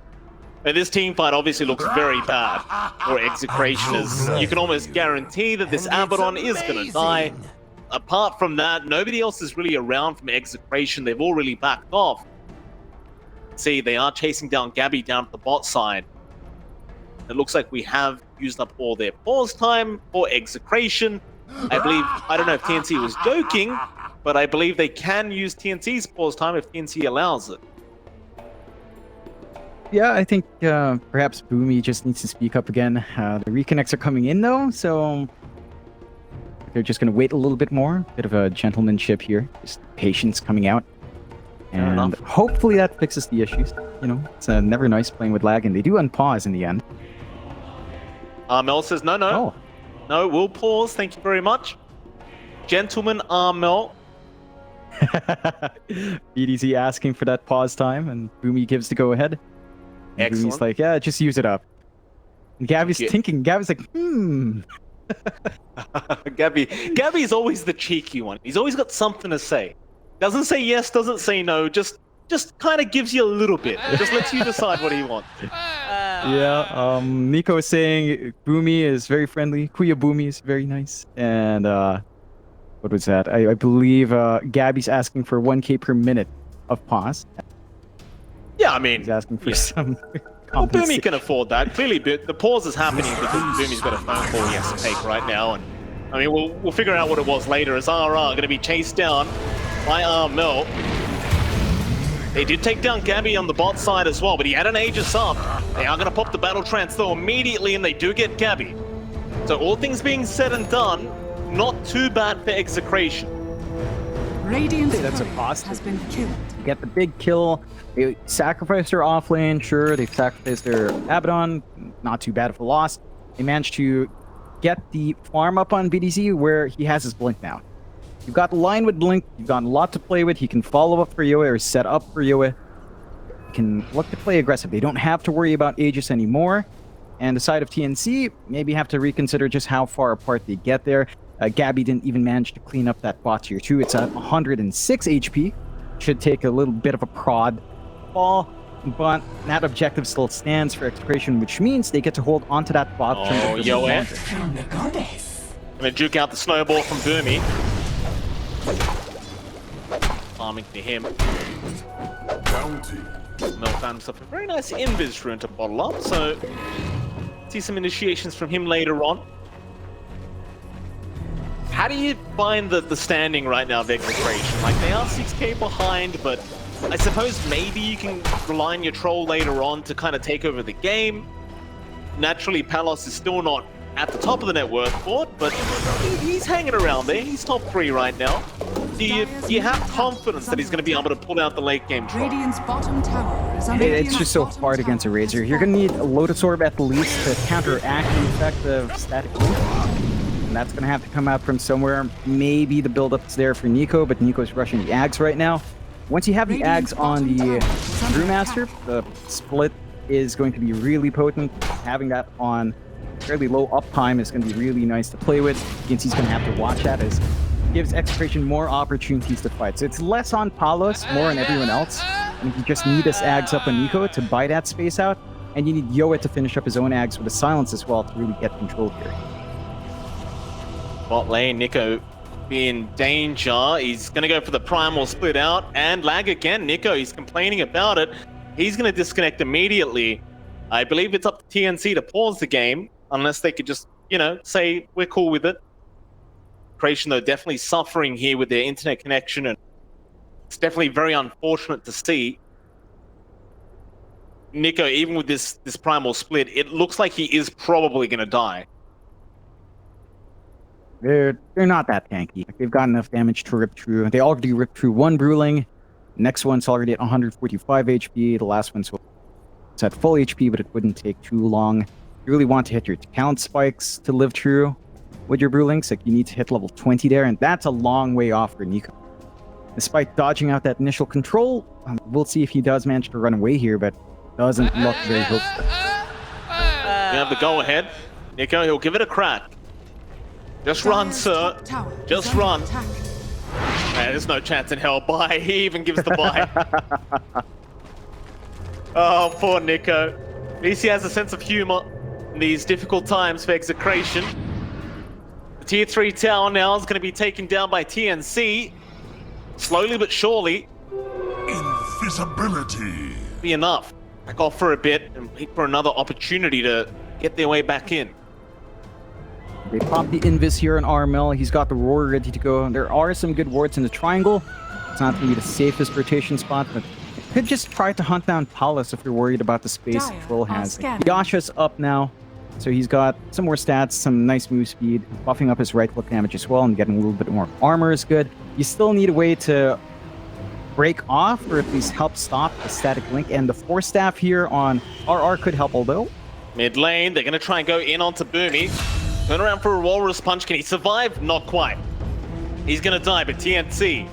Speaker 3: And this team fight obviously looks very bad for execration, as you can almost guarantee that this Abaddon is going to die. Apart from that, nobody else is really around from execration. They've all really backed off. See, they are chasing down Gabby down at the bot side. It looks like we have used up all their pause time for execration. I don't know if TNC was joking, but I believe they can use TNC's pause time if TNC allows it.
Speaker 4: Yeah, I think perhaps Boomy just needs to speak up again. The reconnects are coming in though, so they're just going to wait a little bit more. Bit of a gentlemanship here, just patience coming out. And hopefully that fixes the issues. You know, it's never nice playing with lag, and they do unpause in the end.
Speaker 3: Armel says, no, we'll pause. Thank you very much. Gentleman Armel.
Speaker 4: BDZ asking for that pause time, and Boomy gives the go-ahead. Excellent. Boomy's like, yeah, just use it up. And Gabby's thinking, Gabby's like,
Speaker 3: Gabby's always the cheeky one. He's always got something to say. Doesn't say yes, doesn't say no, just kind of gives you a little bit. Just lets you decide what he wants.
Speaker 4: Yeah, Nico is saying Boomy is very friendly. Kuya Boomy is very nice. And what was that? I believe Gabby's asking for 1K per minute of pause.
Speaker 3: Yeah, I mean,
Speaker 4: he's asking for some.
Speaker 3: Well, Boomy can afford that. Clearly, the pause is happening because Boomy's got a phone call he has to take right now. And I mean, we'll figure out what it was later. As RR going to be chased down by Armel. They did take down Gabby on the bot side as well, but he had an Aegis up. They are going to pop the battle trance though immediately, and they do get Gabby. So all things being said and done, not too bad for execration.
Speaker 1: Radiant's
Speaker 4: that's a
Speaker 1: turret
Speaker 4: positive.
Speaker 1: has been killed.
Speaker 4: You get the big kill. They sacrificed their offlane, sure. They sacrificed their Abaddon, not too bad of a loss. They managed to get the farm up on BDZ where he has his blink now. You've got the line with blink, you've got a lot to play with. He can follow up for Yoa or set up for Yoa. He can look to play aggressive. They don't have to worry about Aegis anymore. And the side of TNC, maybe have to reconsider just how far apart they get there. Gabby didn't even manage to clean up that bot tier 2. It's at 106 HP. Should take a little bit of a prod fall, but that objective still stands for execration, which means they get to hold onto that bot.
Speaker 3: Oh, Yoa. Gonna juke out the snowball from Boomy. Farming to him. Mel found himself a very nice invis rune to bottle up, so see some initiations from him later on. How do you find the standing right now of execration? Like, they are 6k behind, but I suppose maybe you can rely on your troll later on to kind of take over the game. Naturally, Palos is still not at the top of the net worth board, but he's hanging around there. He's top 3 right now. Do you have confidence that he's going to be able to pull out the late game troll?
Speaker 1: Radiant's bottom tower is under
Speaker 4: It's just so hard against a Razor. You're going to need a Lotus Orb at the least to counteract the effect of static loop. And that's going to have to come out from somewhere. Maybe the build-up's there for Nico, but Nico's rushing the Ags right now. Once you have the Ags on the Brewmaster, the split is going to be really potent. Having that on fairly low uptime is going to be really nice to play with. TNC's going to have to watch that as it gives execration more opportunities to fight. So it's less on Palos, more on everyone else. And you just need this Ags up on Nico to buy that space out. And you need Yoa to finish up his own Ags with a silence as well to really get control here.
Speaker 3: Bot lane, Nico in danger. He's going to go for the primal split out and lag again. Nico, he's complaining about it. He's going to disconnect immediately. I believe it's up to TNC to pause the game, unless they could just, you know, say we're cool with it. Creation, though, definitely suffering here with their internet connection, and it's definitely very unfortunate to see. Nico, even with this primal split, it looks like he is probably going to die.
Speaker 4: They're not that tanky. Like, they've got enough damage to rip through. They already ripped through one Bruling. Next one's already at 145 HP. The last one's at full HP, but it wouldn't take too long. You really want to hit your count spikes to live through with your Brulings. Like, you need to hit level 20 there, and that's a long way off for Nico. Despite dodging out that initial control, we'll see if he does manage to run away here, but doesn't look very hopeful.
Speaker 3: You have the go-ahead. Nico, he'll give it a crack. Just run, sir. Just run. Man, there's no chance in hell. Bye. He even gives the bye. Oh, poor Nico. At least he has a sense of humor in these difficult times for Execration. The tier 3 tower now is going to be taken down by TNC. Slowly but surely.
Speaker 2: Invisibility.
Speaker 3: Be enough. Back off for a bit and wait for another opportunity to get their way back in.
Speaker 4: They pop the Invis here on Armel. He's got the Roar ready to go. There are some good wards in the triangle. It's not going to be the safest rotation spot, but you could just try to hunt down Palas if you're worried about the space the Troll has. Yasha's up now, so he's got some more stats, some nice move speed, buffing up his right click damage as well, and getting a little bit more armor is good. You still need a way to break off, or at least help stop the static link, and the Force Staff here on RR could help, although.
Speaker 3: Mid lane, they're going to try and go in onto Boomy. Turn around for a Walrus Punch. Can he survive? Not quite. He's going to die, but TNC,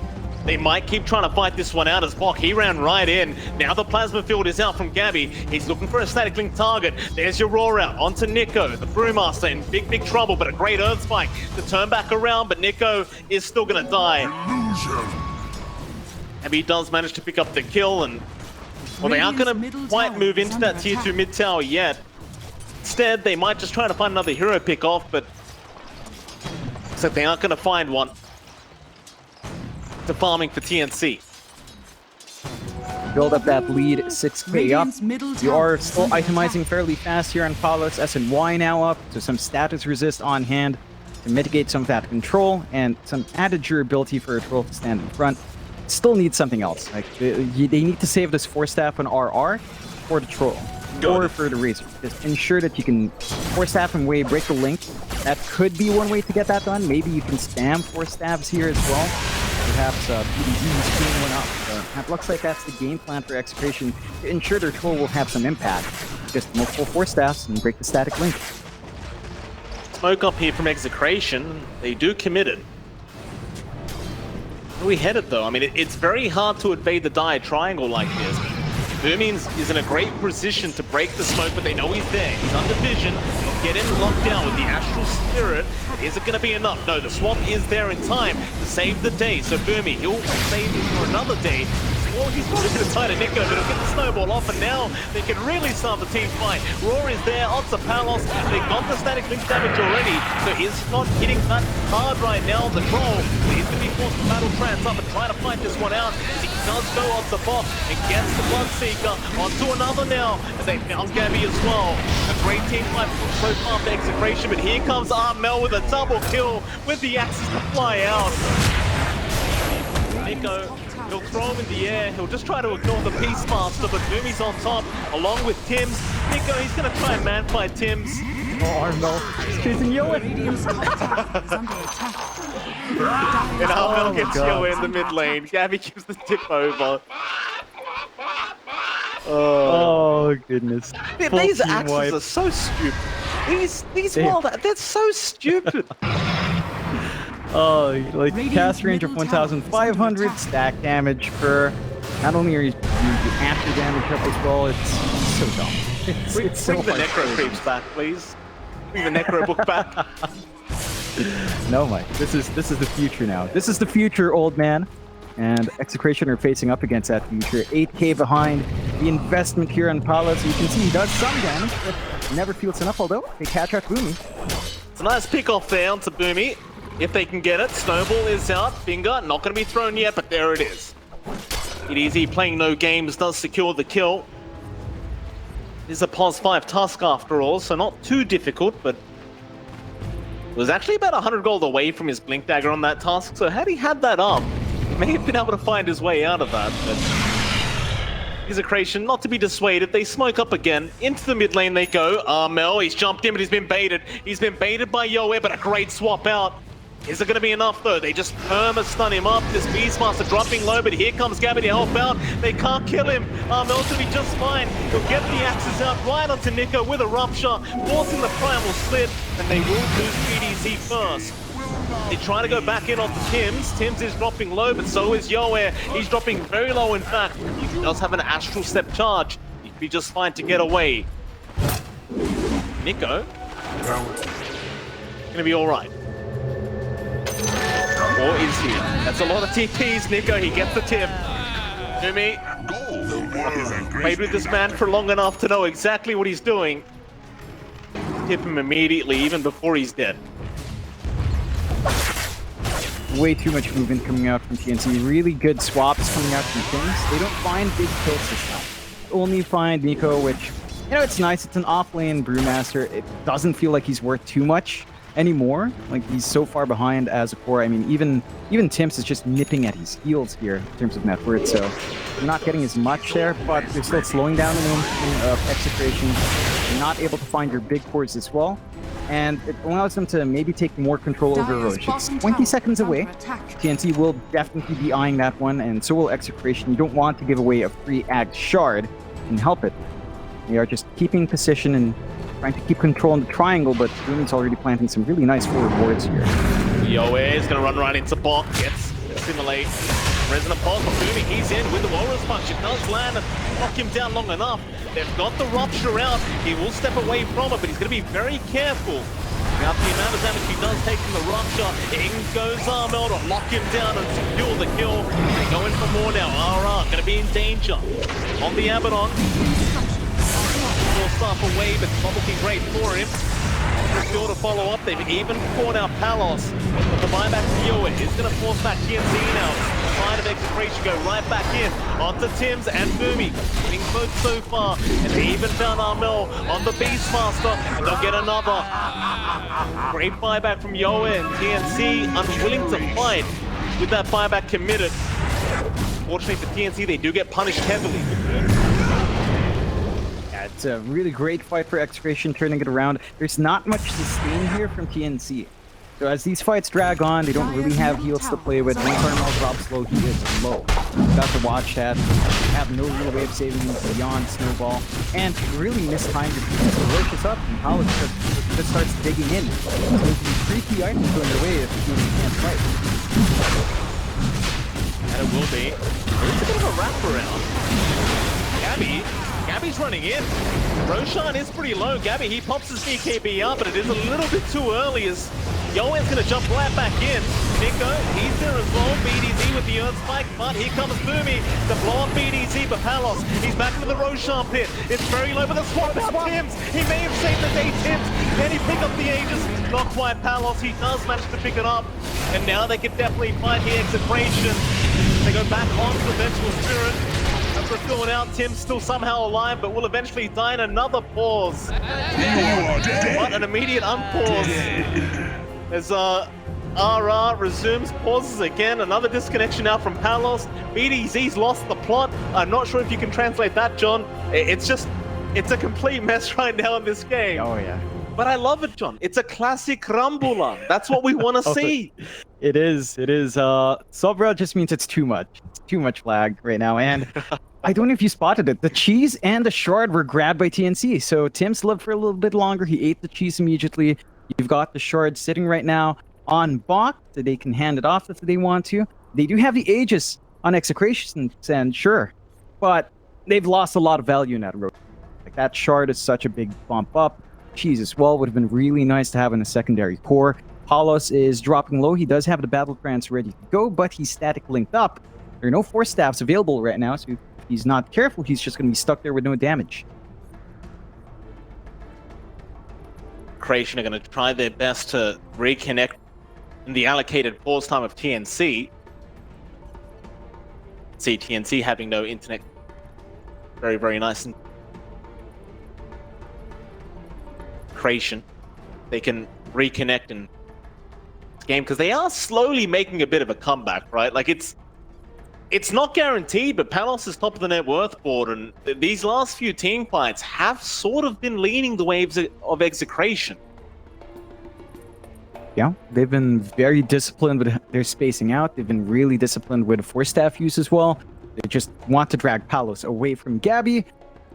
Speaker 3: they might keep trying to fight this one out as Bok. He ran right in. Now the Plasma Field is out from Gabby. He's looking for a static link target. There's your Roar out onto Nico. The Brewmaster in big trouble, but a great Earth Spike to turn back around, but Nico is still going to die. And he does manage to pick up the kill, and well, they aren't going to quite move into that tier 2 mid tower yet. Instead, they might just try to find another hero pick off, but looks like they aren't going to find one. To farming for TNC.
Speaker 4: Build up that lead, 6k up. You are still itemizing fairly fast here on Palos. SNY now up, so some status resist on hand to mitigate some of that control, and some added durability for a Troll to stand in front. Still need something else. Like they need to save this Force Staff on RR for the Troll. Or for the Razor. Just ensure that you can Force Staff him away, break the link. That could be one way to get that done. Maybe you can spam Force Staffs here as well. Perhaps PDD screen one up. It looks like that's the game plan for Execration to ensure their Troll will have some impact. Just multiple Force Staffs and break the static link.
Speaker 3: Smoke up here from Execration. They do commit it. Where are we headed though? I mean, it's very hard to evade the dire triangle like this. Boomings is in a great position to break the smoke, but they know he's there. He's under vision. He'll get in locked down with the Astral Spirit. Is it going to be enough? No, the swamp is there in time to save the day. So Boomy, he'll save it for another day. Well, he's probably going to tie to Nico, but he'll get the snowball off, and now they can really start the team fight. Roar is there, odds of Palos. They got the static link damage already, so he's not hitting that hard right now. The Troll needs to be forced to battle trans up and try to fight this one out. He does go off the bot and gets the Bloodseeker onto another now, and they found Gabby as well. A great team fight so far for Execration, but here comes Armel with a double kill with the axes to fly out. Nico, he'll throw him in the air. He'll just try to ignore the Peacemaster, but Boomy's on top along with Tims. Nico, he's going to try and man fight Tims.
Speaker 4: Oh, Armel, he's chasing Yoa.
Speaker 3: And Armel gets Yoa in the mid lane. Gabby gives the tip over.
Speaker 4: Oh goodness.
Speaker 3: These axes are so stupid. These wild, they're so stupid.
Speaker 4: Oh, like cast range of 1,500, stack damage per. Not only are you after damage up as well, it's so dumb. It's so
Speaker 3: Bring the Necro creeps back, please. Bring the Necro book back.
Speaker 4: No, Mike. This is the future now. This is the future, old man. And Execration are facing up against that future. 8k behind. The investment here on Palos. You can see he does some damage, but never feels enough. Although they catch out Boomy.
Speaker 3: It's a nice pick off there onto Boomy. if they can get it. Snowball is out. Finger, not going to be thrown yet, but there it is. It Easy playing no games does secure the kill. This is a pos 5 task after all, so not too difficult, but it was actually about 100 gold away from his blink dagger on that task, so had he had that up, he may have been able to find his way out of that, but Execration not to be dissuaded. They smoke up again. Into the mid lane they go. Mel, he's jumped in, but he's been baited. He's been baited by Yoe, but a great swap out. Is it going to be enough, though? They just perma-stun him up. This Beastmaster dropping low, but here comes Gabby to help out. They can't kill him. Mel's going to be just fine. He'll get the axes out right onto Nico with a rupture, forcing the primal split, and they will lose PDZ first. They try to go back in onto Tims. Tims is dropping low, but so is Yoe. He's dropping very low, in fact. He does have an astral step charge. He'd be just fine to get away. Nico. Gonna be alright. Or is he? That's a lot of TPs, Nico. He gets the tip. Numi. Played with this man for long enough to know exactly what he's doing. Tip him immediately, even before he's dead.
Speaker 4: Way too much movement coming out from TNC. Really good swaps coming out from Tims. They don't find big kills this time. Only find Nico, which, you know, it's nice. It's an off-lane Brewmaster. It doesn't feel like he's worth too much anymore. Like, he's so far behind as a core. I mean, even Tims is just nipping at his heels here in terms of net worth, so they're not getting as much there, but they're still slowing down in execration. You're not able to find your big cores as well, and it allows them to maybe take more control over Roche. It's 20 seconds away. TNC will definitely be eyeing that one, and so will execration. You don't want to give away a free ag shard and help it. They are just keeping position and trying to keep control in the triangle, but Doomy's already planting some really nice forward wards here.
Speaker 3: Yoe is going to run right into bot, gets Assimilate. Resonant Pulse from Doomy, he's in with the Walrus Punch. It does land and knock him down long enough. They've got the Rupture out. He will step away from it, but he's going to be very careful about the amount of damage he does take from the Rupture. In goes Armel to lock him down and secure the kill. They're going for more now. RR going to be in danger. On the Abaddon. Stuff away, but it's not looking great for him. Still to follow up. They've even caught out Palos. But the buyback to Yoe is going to force back TNC now. Side of execration go right back in onto Tims and Boomy. Getting both so far. And they even found Armel on the Beastmaster. And they'll get another. Great buyback from Yoe, and TNC unwilling to fight with that buyback committed. Fortunately for TNC, they do get punished heavily.
Speaker 4: It's a really great fight for execration, turning it around. There's not much sustain here from TNC. So as these fights drag on, they don't really have heals to play with. When Carmel drops low, he is low. You've got to watch that. You have no real way of saving him beyond Snowball. And really mistimed your defense. So Roche is up, and Paolo just starts digging in. So these 3 key items going their way if the team can't fight.
Speaker 3: And it will be. There's a bit of a wraparound. Gabby's running in. Roshan is pretty low. Gabby, he pops his DKB up, but it is a little bit too early as Yoen's going to jump right back in. Nico, he's there as well. BDZ with the Earth Spike, but here comes Boomy to blow up BDZ, but Palos, he's back into the Roshan pit. It's very low, but the swap out Tims. He may have saved the day, Tims. Can he pick up the Aegis? Not quite Palos. He does manage to pick it up. And now they can definitely fight the execration. They go back onto the Vengeful Spirit. After filling out, Tim's still somehow alive, but will eventually die in another pause. What an immediate unpause. As RR resumes, pauses again. Another disconnection now from Palos. BDZ's lost the plot. I'm not sure if you can translate that, John. It's a complete mess right now in this game.
Speaker 4: Oh, yeah.
Speaker 3: But I love it, John. It's a classic Rambula. That's what we want to see.
Speaker 4: It is. Sobra just means it's too much. It's too much lag right now. And I don't know if you spotted it. The cheese and the shard were grabbed by TNC. So Tim's lived for a little bit longer. He ate the cheese immediately. You've got the shard sitting right now on Bach, so they can hand it off if they want to. They do have the Aegis on execration, and sure, but they've lost a lot of value in that road. Like, that shard is such a big bump up. Cheese as well would have been really nice to have in a secondary core. Palos is dropping low. He does have the battle trance ready to go, but he's static linked up. There are no force staffs available right now, so if he's not careful, he's just going to be stuck there with no damage.
Speaker 3: Creation are going to try their best to reconnect in the allocated pause time of TNC. See TNC having no internet. Very, very nice and creation. They can reconnect in this game because they are slowly making a bit of a comeback, right? Like it's not guaranteed, but Palos is top of the net worth board, and these last few team fights have sort of been leaning the waves of execration.
Speaker 4: Yeah, they've been very disciplined with their spacing out. They've been really disciplined with force staff use as well. They just want to drag Palos away from Gabby.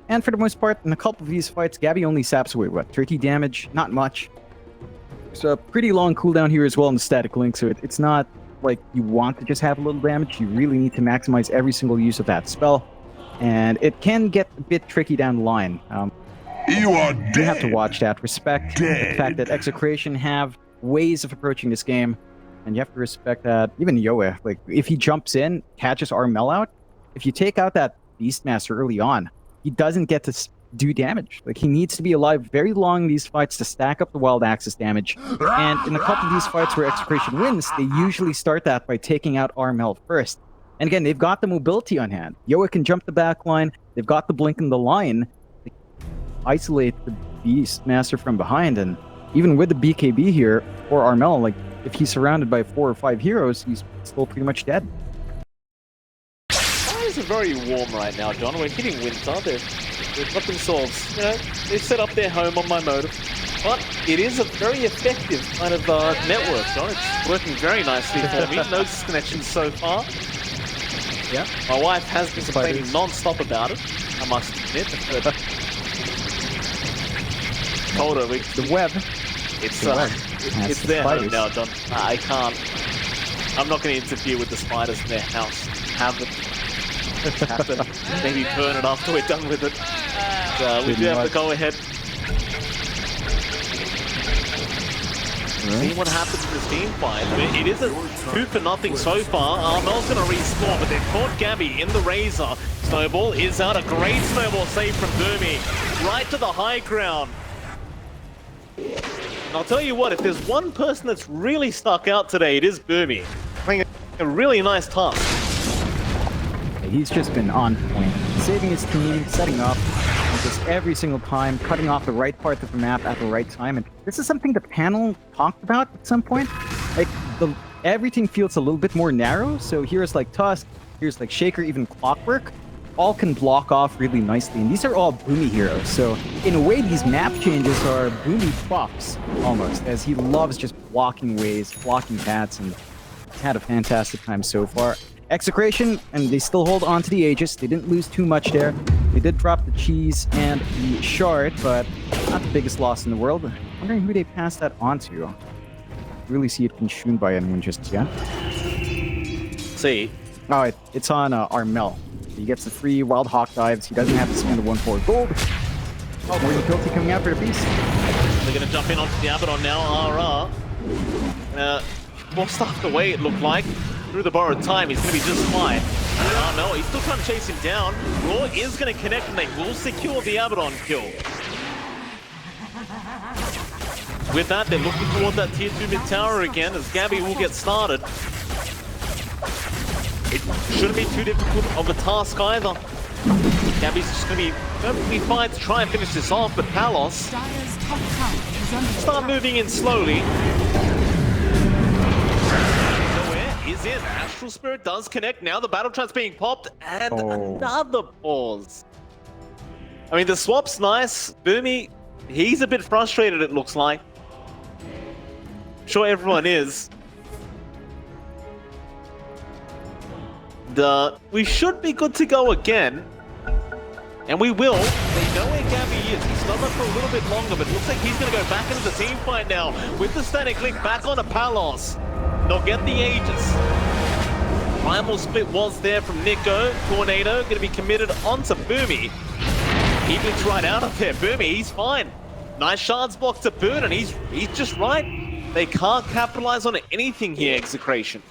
Speaker 4: And for the most part, in a couple of these fights, Gabby only saps away, what, 30 damage? Not much. So a pretty long cooldown here as well in the static link, so it's not like you want to just have a little damage. You really need to maximize every single use of that spell. And it can get a bit tricky down the line.
Speaker 2: You are dead.
Speaker 4: You have to watch that. Respect the fact that Execration have ways of approaching this game, and you have to respect that even Yoe, like if he jumps in, catches Armel out, if you take out that Beastmaster early on, he doesn't get to do damage. Like he needs to be alive very long in these fights to stack up the wild axis damage. And in a couple of these fights where Execration wins, they usually start that by taking out Armel first. And again, they've got the mobility on hand. Yoa can jump the back line, they've got the blink in the line, they isolate the Beastmaster from behind, and even with the BKB here, or Armel, like, if he's surrounded by 4 or 5 heroes, he's still pretty much dead.
Speaker 3: Fires are very warm right now, John. We're hitting winter. They've got themselves, you know, they've set up their home on my motive. But it is a very effective kind of network, John. It's working very nicely for me. No disconnections so far.
Speaker 4: Yeah.
Speaker 3: My wife has been complaining non-stop about it, I must admit. Told her
Speaker 4: the web.
Speaker 3: It's their home now, John. I can't. I'm not going to interfere with the spiders in their house. Have them. Maybe burn it after we're done with it. We do have to go ahead. See what happens in this team fight. It is a 2-0 so far. Armel's going to respawn, but they've caught Gabby in the Razor. Snowball is out. A great snowball save from Boomy. Right to the high ground. I'll tell you what, if there's one person that's really stuck out today, it is Boomy. Playing a really nice task.
Speaker 4: He's just been on point, saving his team, setting up, and just every single time, cutting off the right part of the map at the right time. And this is something the panel talked about at some point. Like, everything feels a little bit more narrow, so here's like Tusk, here's like Shaker, even Clockwork, all can block off really nicely, and these are all Boomy heroes, so in a way these map changes are Boomy buffs, almost, as he loves just blocking ways, blocking paths, and he's had a fantastic time so far. Execration, and they still hold on to the Aegis. They didn't lose too much there. They did drop the cheese and the shard, but not the biggest loss in the world. I'm wondering who they passed that on to. Really see it consumed by anyone just yet.
Speaker 3: See.
Speaker 4: Oh, it's on Armel. He gets the free Wild Hawk dives. He doesn't have to spend the 1-4 gold. Oh, more utility coming out for the beast.
Speaker 3: They're going to jump in onto the Abaddon now. RR. Forced off the way, it looked like. Through the borrowed time, he's going to be just fine. No, he's still trying to chase him down. Raw is going to connect, and they will secure the Abaddon kill. With that, they're looking toward that tier 2 mid tower again, as Gabby will get started. It shouldn't be too difficult of a task either. Gabby's just going to be perfectly fine to try and finish this off, but Palos start moving in slowly. Nowhere is in. Astral Spirit does connect. Now the battle trance being popped, and another pause. I mean, the swap's nice. Boomy, he's a bit frustrated, it looks like. I'm sure everyone is. We should be good to go again. And we will. They know where Gabby is. He's not up for a little bit longer, but it looks like he's going to go back into the team fight now. With the static link back onto Palos. They'll get the Aegis. Primal split was there from Nico. Tornado going to be committed onto Boomy. He blinks right out of there. Boomy, he's fine. Nice shards block to boot, and he's just right. They can't capitalize on anything here, Execration.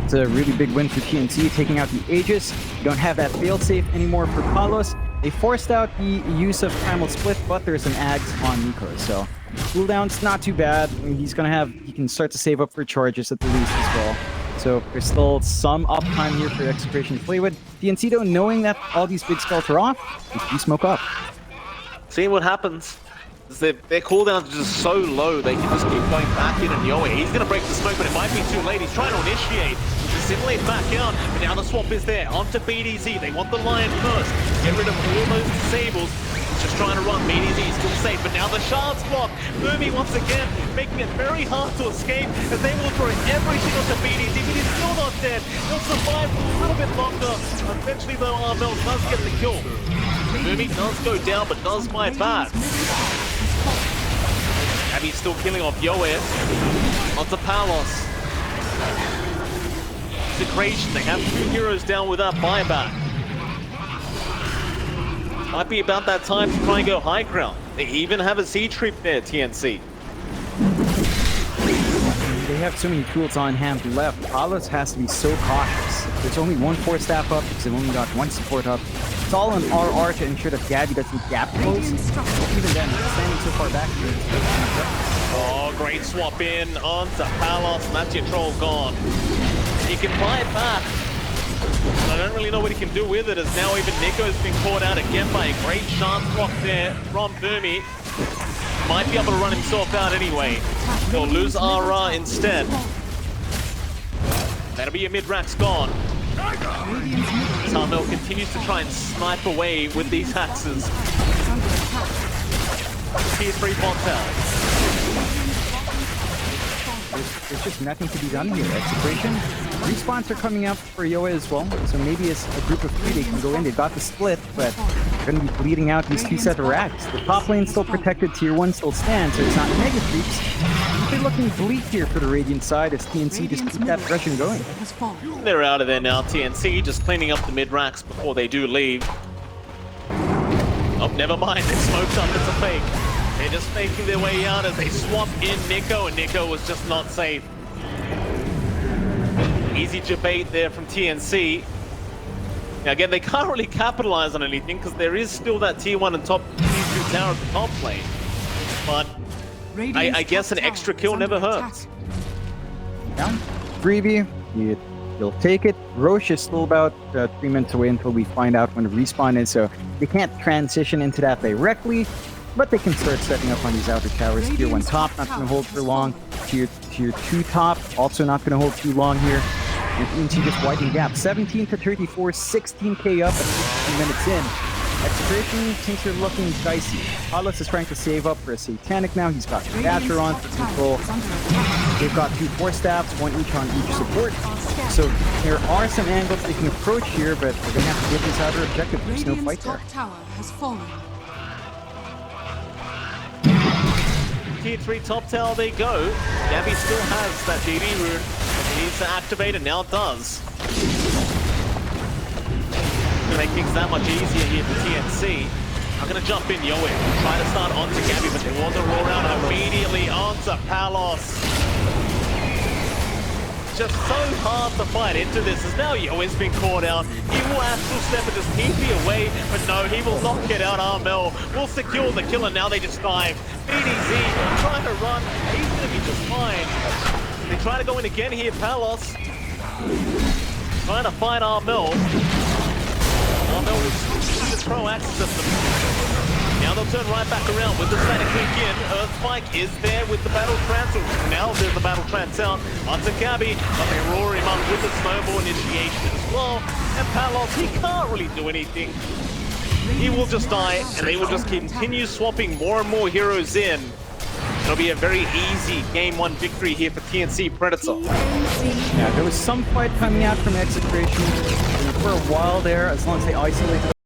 Speaker 4: It's a really big win for TNC, taking out the Aegis. You don't have that failsafe anymore for Palos. They forced out the use of Primal Split, but there's an Ags on Nico, so cooldown's not too bad. I mean, he can start to save up for charges at the least as well. So there's still some uptime here for Execration to play with. TNC though, knowing that all these big spells are off, you smoke up.
Speaker 3: Seeing what happens. Their cooldowns are just so low, they can just keep going back in, and Yoe, he's going to break the smoke, but it might be too late. He's trying to initiate, assimilate back out, but now the swap is there. Onto BDZ, they want the Lion first. Get rid of all those disables. He's just trying to run, BDZ is still safe, but now the shards block. Boomy once again, making it very hard to escape, as they will throw everything onto BDZ, but he's still not dead. He'll survive a little bit longer. Eventually though, Armel does get the kill. Boomy does go down, but does fight back. Abby's still killing off Yoe. Onto Palos. Execration, they have 2 heroes down with that buyback. Might be about that time to try and go high ground. They even have a siege trip there, TNC.
Speaker 4: They have so many tools on hand left. Palos has to be so cautious. There's only 1 4 staff up because they've only got 1 support up. It's all on RR to ensure that Gabby doesn't gap close. Even then, standing so far back here.
Speaker 3: Oh, great swap in onto Palos, and that's your troll gone. He can buy it back. I don't really know what he can do with it, as now even Nico's been caught out again by a great chance block there from Boomy. Might be able to run himself out anyway. He'll lose RR instead. That'll be your mid-racks gone. Armel continues to try and snipe away with these axes. Tier 3 Fontaine.
Speaker 4: There's just nothing to be done here. Execration. Respawns are coming up for Yoe as well, so maybe as a group of 3 they can go in. They've got the split, but they're going to be bleeding out these 2 set of racks. The top lane's still protected, tier 1 still stands, so it's not mega creeps. They're looking bleak here for the Radiant side as TNC just keep that aggression going.
Speaker 3: They're out of there now, TNC, just cleaning up the mid-racks before they do leave. Oh, never mind, they smoked up, it's a fake. They're just making their way out as they swap in Nico, and Nico was just not safe. Easy debate there from TNC. Now again, they can't really capitalize on anything because there is still that tier 1 and top tier 2 tower at the top lane. But I guess an extra kill never hurts.
Speaker 4: Yeah, freebie, you'll take it. Roche is still about 3 minutes away until we find out when the respawn is, so they can't transition into that directly. But they can start setting up on these outer towers. Tier 1 top, not going to hold for long. Tier 2 top, also not going to hold too long here. And TNC just widening gap. 17 to 34, 16k up at 15 minutes in. Execration, things are looking dicey. Palos is trying to save up for a Satanic now. He's got the Dasher on for control. They've got 2 4 staffs, 1 each on each support. So there are some angles they can approach here, but they're going to have to get this outer objective. There's no fight there.
Speaker 1: Tower has fallen.
Speaker 3: Tier 3 top tower they go. Gabby still has that DB rune. He needs to activate it, now does. Gonna make things that much easier here for TNC. I'm gonna jump in Yoe. Try to start onto Gabby, but there was a roll around immediately onto Palos. Just so hard to fight into this, as now Yoe's been caught out. He will astral step and just TP away, but no, he will not get out. Armel will secure the kill, and now they just dive. BDZ trying to run, he's gonna be just fine. They try to go in again here, Palos. Trying to fight Armel. Armel will just throw axes at them. Now they'll turn right back around with the static kick in. Earthspike is there with the battle trance. Now there's the battle trance out onto Gabby, but they roar him up with the snowball initiation as well. And Palos, he can't really do anything. He will just die, and they will just continue swapping more and more heroes in. It'll be a very easy Game 1 victory here for TNC Predator.
Speaker 4: Yeah, there was some fight coming out from Execration for a while there, as long as they isolated